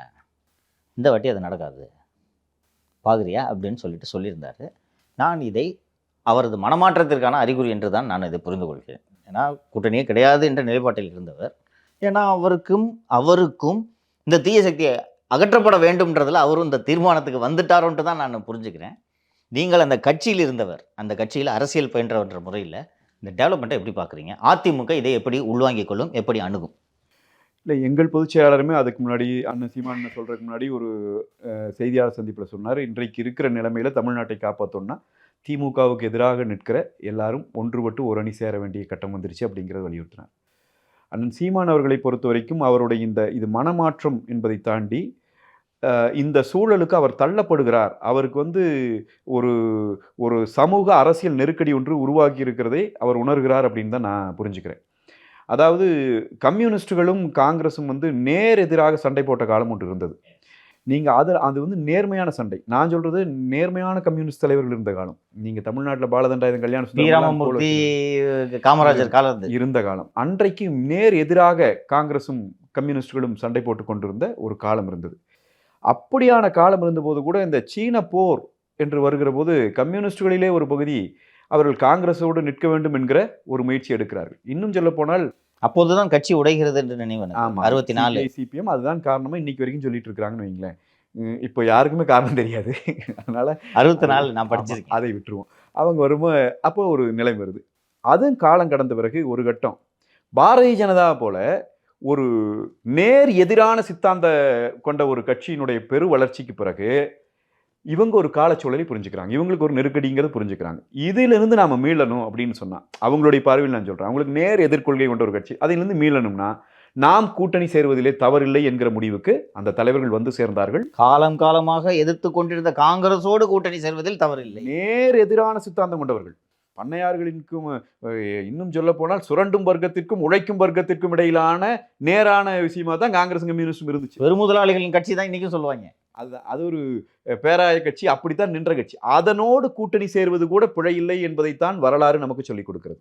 Speaker 2: இந்த வாட்டி அது நடக்காது பாக்குறியா அப்படின்னு சொல்லியிருந்தார். நான் இதை அவரது மனமாற்றத்திற்கான அறிகுறி என்று தான் நான் இதை புரிந்து கொள்கிறேன். ஏன்னா கூட்டணியே கிடையாது என்ற நிலைப்பாட்டில் இருந்தவர். ஏன்னா அவருக்கும் இந்த தீய சக்தியை அகற்றப்பட வேண்டும்ன்றதில் அவரும் இந்த தீர்மானத்துக்கு வந்துட்டாரோன்ட்டு தான் நான் புரிஞ்சுக்கிறேன். நீங்கள் அந்த கட்சியில் இருந்தவர், அந்த கட்சியில் அரசியல் பயின்றவன்ற முறையில் இந்த டெவலப்மெண்ட்டை எப்படி பார்க்குறீங்க? அதிமுக இதை எப்படி உள்வாங்கிக் கொள்ளும், எப்படி அணுகும்?
Speaker 1: இல்லை, எங்கள் பொதுச் செயலாளருமே அதுக்கு முன்னாடி அண்ணன் சீமான் சொல்கிறதுக்கு முன்னாடி ஒரு செய்தியாளர் சந்திப்பில் சொன்னார், இன்றைக்கு இருக்கிற நிலைமையில் தமிழ்நாட்டை காப்பாற்றோன்னா திமுகவுக்கு எதிராக நிற்கிற எல்லாரும் ஒன்றுபட்டு ஒரு அணி சேர வேண்டிய கட்டம் வந்துருச்சு அப்படிங்கிறத வலியுறுத்தினார். அண்ணன் சீமான் அவர்களை பொறுத்த வரைக்கும் அவருடைய இது மனமாற்றம் என்பதை தாண்டி இந்த சூழலுக்கு அவர் தள்ளப்படுகிறார். அவருக்கு ஒரு ஒரு சமூக அரசியல் நெருக்கடி ஒன்று உருவாக்கி இருக்கிறதை அவர் உணர்கிறார் அப்படின்னு தான் நான் புரிஞ்சுக்கிறேன். அதாவது கம்யூனிஸ்டுகளும் காங்கிரஸும் நேர் எதிராக சண்டை போட்ட காலம் ஒன்று இருந்தது. நீங்கள் அது நேர்மையான சண்டை. நான் சொல்கிறது நேர்மையான கம்யூனிஸ்ட் தலைவர்கள் இருந்த காலம். நீங்கள் தமிழ்நாட்டில் பாலதண்டாயுதம்
Speaker 2: கல்யாண காமராஜர் காலம்
Speaker 1: இருந்த காலம். அன்றைக்கு நேர் எதிராக காங்கிரஸும் கம்யூனிஸ்டுகளும் சண்டை போட்டு கொண்டிருந்த ஒரு காலம் இருந்தது. அப்படியான காலம் இருந்தபோது கூட இந்த சீன போர் என்று வருகிற போது கம்யூனிஸ்டுகளிலே ஒரு பகுதி அவர்கள் காங்கிரஸோடு நிற்க வேண்டும் என்கிற ஒரு முயற்சி எடுக்கிறார்கள். இன்னும் சொல்ல போனால்
Speaker 2: அப்போதுதான் கட்சி உடைகிறது என்று நினைவு. 64
Speaker 1: சிபிஎம் அதுதான் காரணமா இன்னைக்கு வரைக்கும் சொல்லிட்டு இருக்கிறாங்கன்னு வைங்களேன். இப்போ யாருக்குமே காரணம் தெரியாது. அதனால
Speaker 2: 64 நான் படிச்சிருக்கேன்,
Speaker 1: அதை விட்டுருவோம். அவங்க வரும்போது அப்போ ஒரு நிலை வருது. அதுவும் காலம் கடந்த பிறகு ஒரு கட்டம் பாரதிய ஜனதா போல ஒரு நேர் எதிரான சித்தாந்த கொண்ட ஒரு கட்சியினுடைய பெரு வளர்ச்சிக்கு பிறகு இவங்க ஒரு காலச்சூழலை புரிஞ்சுக்கிறாங்க. இவங்களுக்கு ஒரு நெருக்கடிங்கிறது புரிஞ்சுக்கிறாங்க. இதிலிருந்து நாம மீளணும் அப்படின்னு சொன்னா அவங்களுடைய பார்வையில் நான் சொல்றேன், அவங்களுக்கு நேர் எதிர்கொள்கை கொண்ட ஒரு கட்சி, அதிலிருந்து மீளணும்னா நாம் கூட்டணி சேர்வதிலே தவறில்லை என்கிற முடிவுக்கு அந்த தலைவர்கள் சேர்ந்தார்கள்.
Speaker 2: காலம் காலமாக எதிர்த்து கொண்டிருந்த காங்கிரஸோடு கூட்டணி சேர்வதில் தவறில்லை.
Speaker 1: நேர் எதிரான சித்தாந்தம் கொண்டவர்கள், பண்ணையார்களிற்கும் இன்னும் சொல்ல போனால் சுரண்டும் வர்க்கத்திற்கும் உழைக்கும் வர்க்கத்திற்கும் இடையிலான நேரான விஷயமா தான் காங்கிரஸ் கம்யூனிஸ்டும் இருந்துச்சு.
Speaker 2: பெருமுதலாளிகளின் கட்சி தான் இன்னைக்கும் சொல்லுவாங்க.
Speaker 1: அது ஒரு பேராய கட்சி, அப்படித்தான் நின்ற கட்சி. அதனோடு கூட்டணி சேர்வது கூட பிழையில்லை என்பதைத்தான் வரலாறு நமக்கு சொல்லிக் கொடுக்கிறது.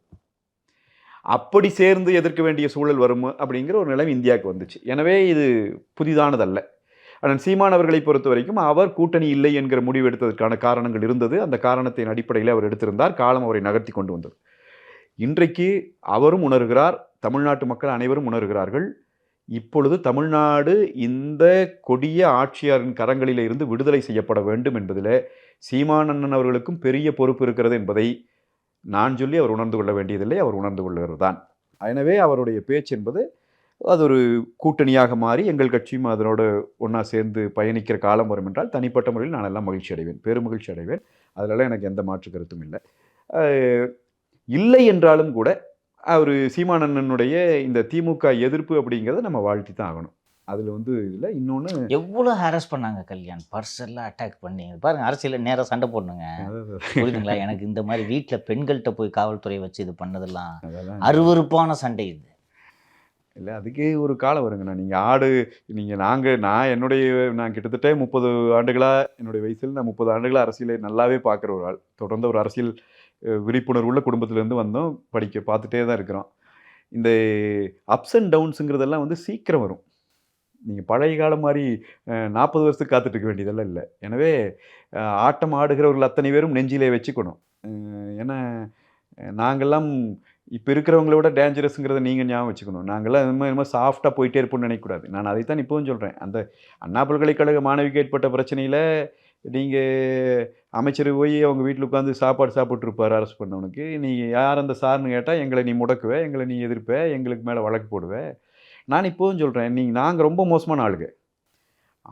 Speaker 1: அப்படி சேர்ந்து எதிர்க்க வேண்டிய சூழல் வரும் அப்படிங்கிற ஒரு நிலைமை இந்தியாவுக்கு வந்துச்சு. எனவே இது புதிதானதல்ல. ஆனால் சீமான் அவர்களை பொறுத்த வரைக்கும் அவர் கூட்டணி இல்லை என்கிற முடிவு எடுத்ததற்கான காரணங்கள் இருந்தது. அந்த காரணத்தின் அடிப்படையில் அவர் எடுத்திருந்தார். காலம் அவரை நகர்த்தி கொண்டு வந்தது. இன்றைக்கு அவரும் உணர்கிறார், தமிழ்நாட்டு மக்கள் அனைவரும் உணர்கிறார்கள். இப்பொழுது தமிழ்நாடு இந்த கொடிய ஆட்சியாரின் கரங்களில் இருந்து விடுதலை செய்யப்பட வேண்டும் என்பதில் சீமான் அண்ணன் அவர்களுக்கும் பெரிய பொறுப்பு இருக்கிறது என்பதை நான் சொல்லி அவர் உணர்ந்து கொள்ள வேண்டியதில்லை, அவர் உணர்ந்து கொள்கிறது தான். எனவே அவருடைய பேச்சு என்பது அது ஒரு கூட்டணியாக மாறி எங்கள் கட்சியும் அதனோட ஒன்றா சேர்ந்து பயணிக்கிற காலம் வரும் என்றால் தனிப்பட்ட முறையில் நான் எல்லாம் மகிழ்ச்சி அடைவேன், பெருமகிழ்ச்சி அடைவேன். அதிலெல்லாம் எனக்கு எந்த மாற்று கருத்தும் இல்லை. இல்லை என்றாலும் கூட அவர் சீமானண்ணனுடைய இந்த திமுக எதிர்ப்பு அப்படிங்கிறத நம்ம வாழ்த்தி தான் ஆகணும். அதில் இல்லை. இன்னொன்று
Speaker 2: எவ்வளோ ஹாரஸ் பண்ணாங்க கல்யாண், பர்சனலாக அட்டாக் பண்ணி பாருங்க. அரசியலில் நேராக சண்டை போடணுங்க, புரியுதுங்களா? எனக்கு இந்த மாதிரி வீட்டில் பெண்கள்கிட்ட போய் காவல்துறை வச்சு இது பண்ணதெல்லாம் அருவருப்பான சண்டை. இது
Speaker 1: இல்லை, அதுக்கே ஒரு காலம் வருங்கண்ணா. நீங்கள் நான் கிட்டத்தட்ட 30 ஆண்டுகளாக என்னுடைய வயசில் நான் 30 ஆண்டுகளாக அரசியலை நல்லாவே பார்க்குற ஒரு ஆள். தொடர்ந்து ஒரு அரசியல் விழிப்புணர்வுள்ள குடும்பத்திலேருந்து வந்தோம், பார்த்துட்டே தான் இருக்கிறோம். இந்த அப்ஸ் அண்ட் டவுன்ஸுங்கிறதெல்லாம் சீக்கிரம் வரும். நீங்கள் பழைய காலம் மாதிரி 40 வருஷத்துக்கு காத்துட்டு இருக்க வேண்டியதெல்லாம் இல்லை. எனவே ஆட்டம் ஆடுகிறவர்கள் அத்தனை பேரும் நெஞ்சிலே வச்சுக்கணும். ஏன்னா நாங்கள்லாம் இப்போ இருக்கிறவங்கள விட டேஞ்சரஸுங்கிறத நீங்கள் ஞாபகம் வச்சுக்கணும். நாங்கள்லாம் இது மாதிரி சாஃப்டாக போயிட்டே இருப்போம்னு நினைக்கக்கூடாது. நான் அதைத்தான் இப்போவும் சொல்கிறேன். அந்த அண்ணா பல்கலைக்கழக மாணவிக்கு ஏற்பட்ட பிரச்சனையில் நீங்கள் அமைச்சர் போய் அவங்க வீட்டில் உட்காந்து சாப்பாடு சாப்பிட்ருப்பார் அரெஸ்ட் பண்ணவனுக்கு. நீ யார் அந்த சார்னு கேட்டால் எங்களை நீ முடக்குவே, எங்களை நீ எதிர்ப்ப, எங்களுக்கு மேலே வழக்கு போடுவே. நான் இப்போவும் சொல்கிறேன், நாங்கள் ரொம்ப மோசமான ஆளுங்க.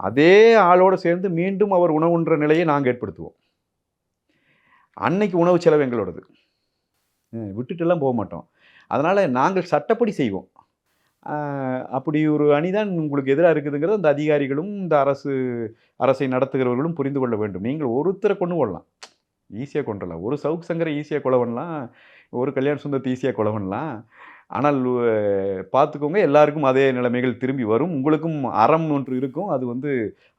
Speaker 1: அதே ஆளோடு சேர்ந்து மீண்டும் அவர் உணவுன்ற நிலையை நாங்கள் ஏற்படுத்துவோம். அன்னைக்கு உணவு செலவு எங்களோடது. விட்டுட்டுலாம் போக மாட்டோம். அதனால் நாங்கள் சட்டப்படி செய்வோம். அப்படி ஒரு அணிதான் உங்களுக்கு எதிராக இருக்குதுங்கிறது அந்த அதிகாரிகளும் இந்த அரசை நடத்துகிறவர்களும் புரிந்து கொள்ள வேண்டும். நீங்கள் ஒருத்தரை கொண்டு போடலாம், ஈஸியாக கொண்டுடலாம். ஒரு சவுக் சங்கரை ஈஸியாக கொலை பண்ணலாம், ஒரு கல்யாண சுந்தரத்தை ஈஸியாக கொலை பண்ணலாம். ஆனால் பார்த்துக்கோங்க, எல்லாருக்கும் அதே நிலைமைகள் திரும்பி வரும். உங்களுக்கும் அறம் ஒன்று இருக்கும். அது வந்து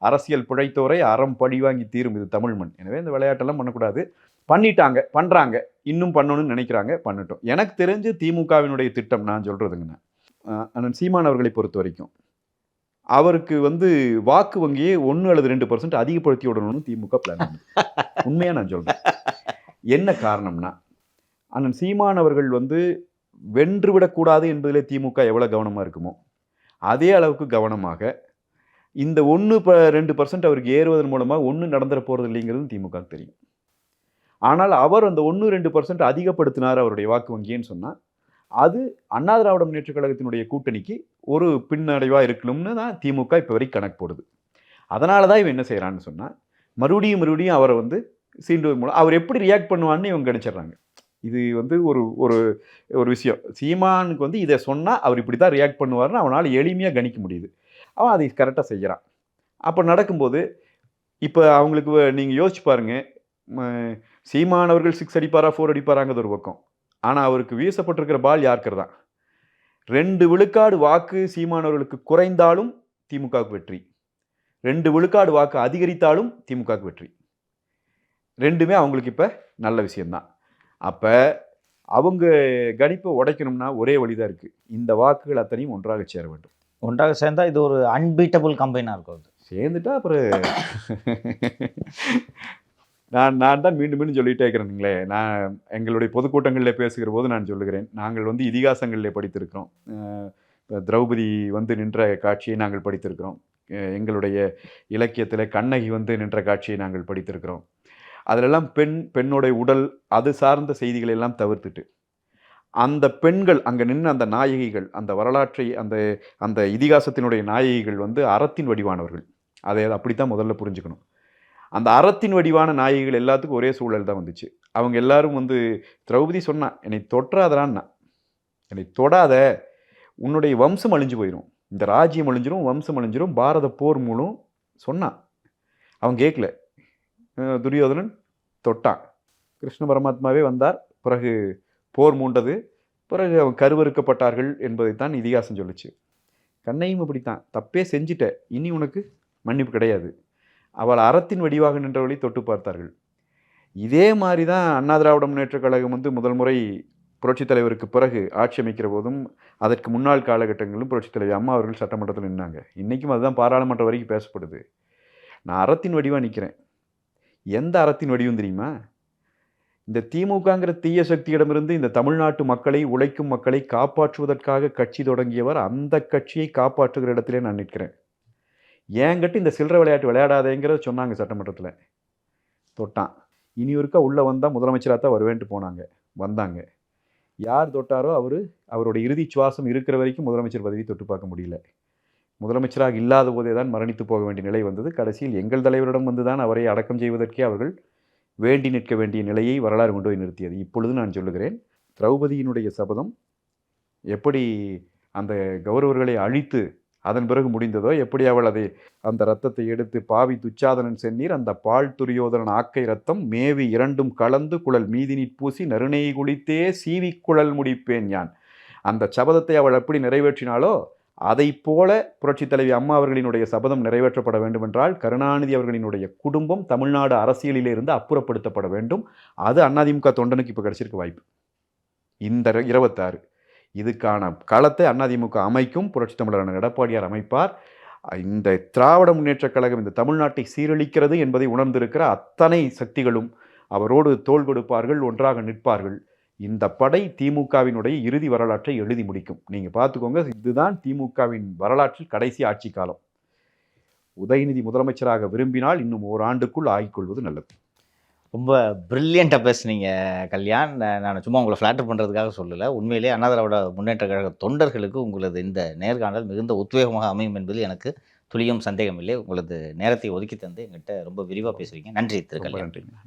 Speaker 1: அரசியல் பிழைத்தோரை அறம் பழி வாங்கி தீரும். இது தமிழ் மண். எனவே இந்த விளையாட்டெல்லாம் பண்ணக்கூடாது. பண்ணிட்டாங்க, பண்ணுறாங்க, இன்னும் பண்ணணும்னு நினைக்கிறாங்க, பண்ணட்டும். எனக்கு தெரிஞ்சு திமுகவினுடைய திட்டம் நான் சொல்கிறதுங்கண்ணா, அண்ணன் சீமான் அவர்களை பொறுத்த வரைக்கும் அவருக்கு வந்து வாக்கு வங்கியை 1 அல்லது 2% அதிகப்படுத்தி விடணும்னு திமுக பிளான் பண்ணுது. உண்மையாக நான் சொல்கிறேன். என்ன காரணம்னா, அண்ணன் சீமான் அவர்கள் வந்து வென்று விடக்கூடாது என்பதிலே திமுக எவ்வளோ கவனமாக இருக்குமோ அதே அளவுக்கு கவனமாக இந்த 1-2% அவருக்கு ஏறுவதன் மூலமாக ஒன்றும் நடந்துட போகிறது இல்லைங்கிறது திமுக தெரியும். ஆனால் அவர் அந்த 1-2% அதிகப்படுத்தினார் அவருடைய வாக்கு வங்கின்னு சொன்னால் அது அண்ணா திராவிட முன்னேற்றக் கழகத்தினுடைய கூட்டணிக்கு ஒரு பின்னடைவாக இருக்கணும்னு தான் திமுக இப்போ வரைக்கும் கணக்கு போடுது. அதனால தான் இவன் என்ன செய்கிறான்னு சொன்னால் மறுபடியும் அவரை வந்து சீண்டுவது மூலம் அவர் எப்படி ரியாக்ட் பண்ணுவான்னு இவங்க கணிச்சிடுறாங்க. இது வந்து ஒரு ஒரு ஒரு விஷயம். சீமானுக்கு வந்து இதை சொன்னால் அவர் இப்படி தான் ரியாக்ட் பண்ணுவார்னு அவனால் எளிமையாக கணிக்க முடியுது. அவன் அதை கரெக்டாக செய்கிறான். அப்போ நடக்கும்போது இப்போ அவங்களுக்கு நீங்கள் யோசிச்சு பாருங்கள், சீமானவர்கள் 6 அடிப்பாரா 4 அடிப்பாராங்கிறது ஒரு பக்கம். ஆனால் அவருக்கு வீசப்பட்டிருக்கிற பால் யாருக்கு தான் 2 விழுக்காடு வாக்கு சீமானவர்களுக்கு குறைந்தாலும் திமுகவுக்கு வெற்றி, 2 விழுக்காடு வாக்கு அதிகரித்தாலும் திமுகவுக்கு வெற்றி. ரெண்டுமே அவங்களுக்கு இப்போ நல்ல விஷயம்தான். அப்போ அவங்க கணிப்பை உடைக்கணும்னா ஒரே வழிதான் இருக்குது. இந்த வாக்குகள் அத்தனையும் ஒன்றாக சேர வேண்டும்.
Speaker 2: ஒன்றாக சேர்ந்தால் இது ஒரு அன்பீட்டபிள் கம்பைனாக இருக்கும்.
Speaker 1: சேர்ந்துட்டா அப்புறம் நான் தான் மீண்டும் சொல்லிகிட்டே இருக்கிறேனுங்களே. நான் எங்களுடைய பொதுக்கூட்டங்களில் பேசுகிற போது நான் சொல்லுகிறேன், நாங்கள் வந்து இதிகாசங்களில் படித்திருக்கிறோம். திரௌபதி வந்து நின்ற காட்சியை நாங்கள் படித்திருக்கிறோம். எங்களுடைய இலக்கியத்தில் கண்ணகி வந்து நின்ற காட்சியை நாங்கள் படித்திருக்கிறோம். அதிலெல்லாம் பெண்ணுடைய உடல் அது சார்ந்த செய்திகளை எல்லாம் தவிர்த்துட்டு அந்த பெண்கள் அங்கே நின்று அந்த நாயகிகள், அந்த வரலாற்றை அந்த இதிகாசத்தினுடைய நாயகிகள் வந்து அறத்தின் வடிவானவர்கள். அதை அப்படித்தான் முதல்ல புரிஞ்சுக்கணும். அந்த அறத்தின் வடிவான நாயகிகள் எல்லாத்துக்கும் ஒரே சூழல் தான் வந்துச்சு. அவங்க எல்லாரும் வந்து திரௌபதி சொன்னா, என்னை தொற்றாதரான்னா, என்னை தொடாத, உன்னுடைய வம்சம் அழிஞ்சு போயிடும், இந்த ராஜ்யம் அழிஞ்சிரும், வம்சம் அழிஞ்சிரும், பாரத போர் மூலம் சொன்னான். அவன் கேட்கல. துரியோதனன் தொட்டான். கிருஷ்ண பரமாத்மாவே வந்தார், பிறகு போர் மூண்டது, பிறகு அவன் கருவறுக்கப்பட்டார்கள் என்பதைத்தான் இதிகாசம் சொல்லிச்சு. கண்ணையும் அப்படித்தான், தப்பே செஞ்சிட்ட, இனி உனக்கு மன்னிப்பு கிடையாது. அவள் அறத்தின் வடிவாக நின்றவளை தொட்டு பார்த்தார்கள். இதே மாதிரி தான் அண்ணா திராவிட முன்னேற்றக் கழகம் வந்து முதல் முறை புரட்சித் தலைவருக்கு பிறகு ஆட்சி அமைக்கிற போதும் அதற்கு முன்னாள் காலகட்டங்களிலும் புரட்சித் தலைவர் அம்மா அவர்கள் சட்டமன்றத்தில் நின்னாங்க. இன்றைக்கும் அதுதான் பாராளுமன்றம் வரைக்கும் பேசப்படுது. நான் அறத்தின் வடிவாக நிற்கிறேன். எந்த அறத்தின் வடிவம் தெரியுமா? இந்த திமுகங்கிற தீய சக்தியிடமிருந்து இந்த தமிழ்நாட்டு மக்களை, உழைக்கும் மக்களை காப்பாற்றுவதற்காக கட்சி தொடங்கியவர். அந்த கட்சியை காப்பாற்றுகிற இடத்திலே நான் நிற்கிறேன். ஏங்கிட்ட இந்த சில்லறை விளையாட்டு விளையாடாதேங்கிறத சொன்னாங்க சட்டமன்றத்தில். தொட்டான். இனி ஒருக்கா உள்ளே வந்தால் முதலமைச்சராக தான் வருவேன்ட்டு போனாங்க. வந்தாங்க. யார் தொட்டாரோ அவருடைய இறுதி சுவாசம் இருக்கிற வரைக்கும் முதலமைச்சர் பதவி தொட்டு பார்க்க முடியல. முதலமைச்சராக இல்லாத போதே தான் மரணித்து போக வேண்டிய நிலை வந்தது. கடைசியில் எங்கள் தலைவரிடம் வந்து தான் அவரை அடக்கம் செய்வதற்கே அவர்கள் வேண்டி நிற்க வேண்டிய நிலையை வரலாறு கொண்டு போய் நிறுத்தியது. இப்பொழுது நான் சொல்லுகிறேன், திரௌபதியினுடைய சபதம் எப்படி அந்த கௌரவர்களை அழித்து அதன் பிறகு முடிந்ததோ, எப்படி அவள் அந்த இரத்தத்தை எடுத்து பாவி துச்சாதனன் சென்னீர் அந்த பால் துரியோதனன் ஆக்கை ரத்தம் மேவி இரண்டும் கலந்து குழல் மீதி நீட்பூசி நறுநெய் குளித்தே சீவி குழல் முடிப்பேன் யான். அந்த சபதத்தை அவள் எப்படி நிறைவேற்றினாலோ அதை போல புரட்சித் தலைவி அம்மா அவர்களினுடைய சபதம் நிறைவேற்றப்பட வேண்டும் என்றால் கருணாநிதி அவர்களினுடைய குடும்பம் தமிழ்நாடு அரசியலிலே இருந்து அப்புறப்படுத்தப்பட வேண்டும். அது அதிமுக தொண்டனுக்கு இப்போ கிடைச்சிருக்க வாய்ப்பு. இந்த 26 இதுக்கான களத்தை அதிமுக அமைக்கும். புரட்சி தமிழர் எடப்பாடியார் அமைப்பார். இந்த திராவிட முன்னேற்றக் கழகம் இந்த தமிழ்நாட்டை சீரழிக்கிறது என்பதை உணர்ந்திருக்கிற அத்தனை சக்திகளும் அவரோடு தோள் கொடுப்பார்கள், ஒன்றாக நிற்பார்கள். இந்த படை திமுகவினுடைய இறுதி வரலாற்றை எழுதி முடிக்கும். நீங்கள் பார்த்துக்கோங்க, இதுதான் திமுகவின் வரலாற்றில் கடைசி ஆட்சி காலம். உதயநிதி முதலமைச்சராக விரும்பினால் இன்னும் ஓராண்டுக்குள் ஆகிக்கொள்வது நல்லது.
Speaker 2: ரொம்ப பிரில்லியண்ட்டாக பேசுனீங்க கல்யாண். நான் சும்மா உங்களை ஃப்ளாட்டர் பண்ணுறதுக்காக சொல்லலை. உண்மையிலே அண்ணா திராவிட முன்னேற்ற கழக தொண்டர்களுக்கு உங்களது இந்த நேர்காணல் மிகுந்த உத்வேகமாக அமையும் என்பதில் எனக்கு துளியும் சந்தேகம் இல்லை. உங்களது நேரத்தை ஒதுக்கி தந்து எங்கிட்ட ரொம்ப விரிவாக பேசுறீங்க. நன்றி திரு
Speaker 1: ரொம்ப
Speaker 2: கல்யாண்.
Speaker 1: நன்றிங்க.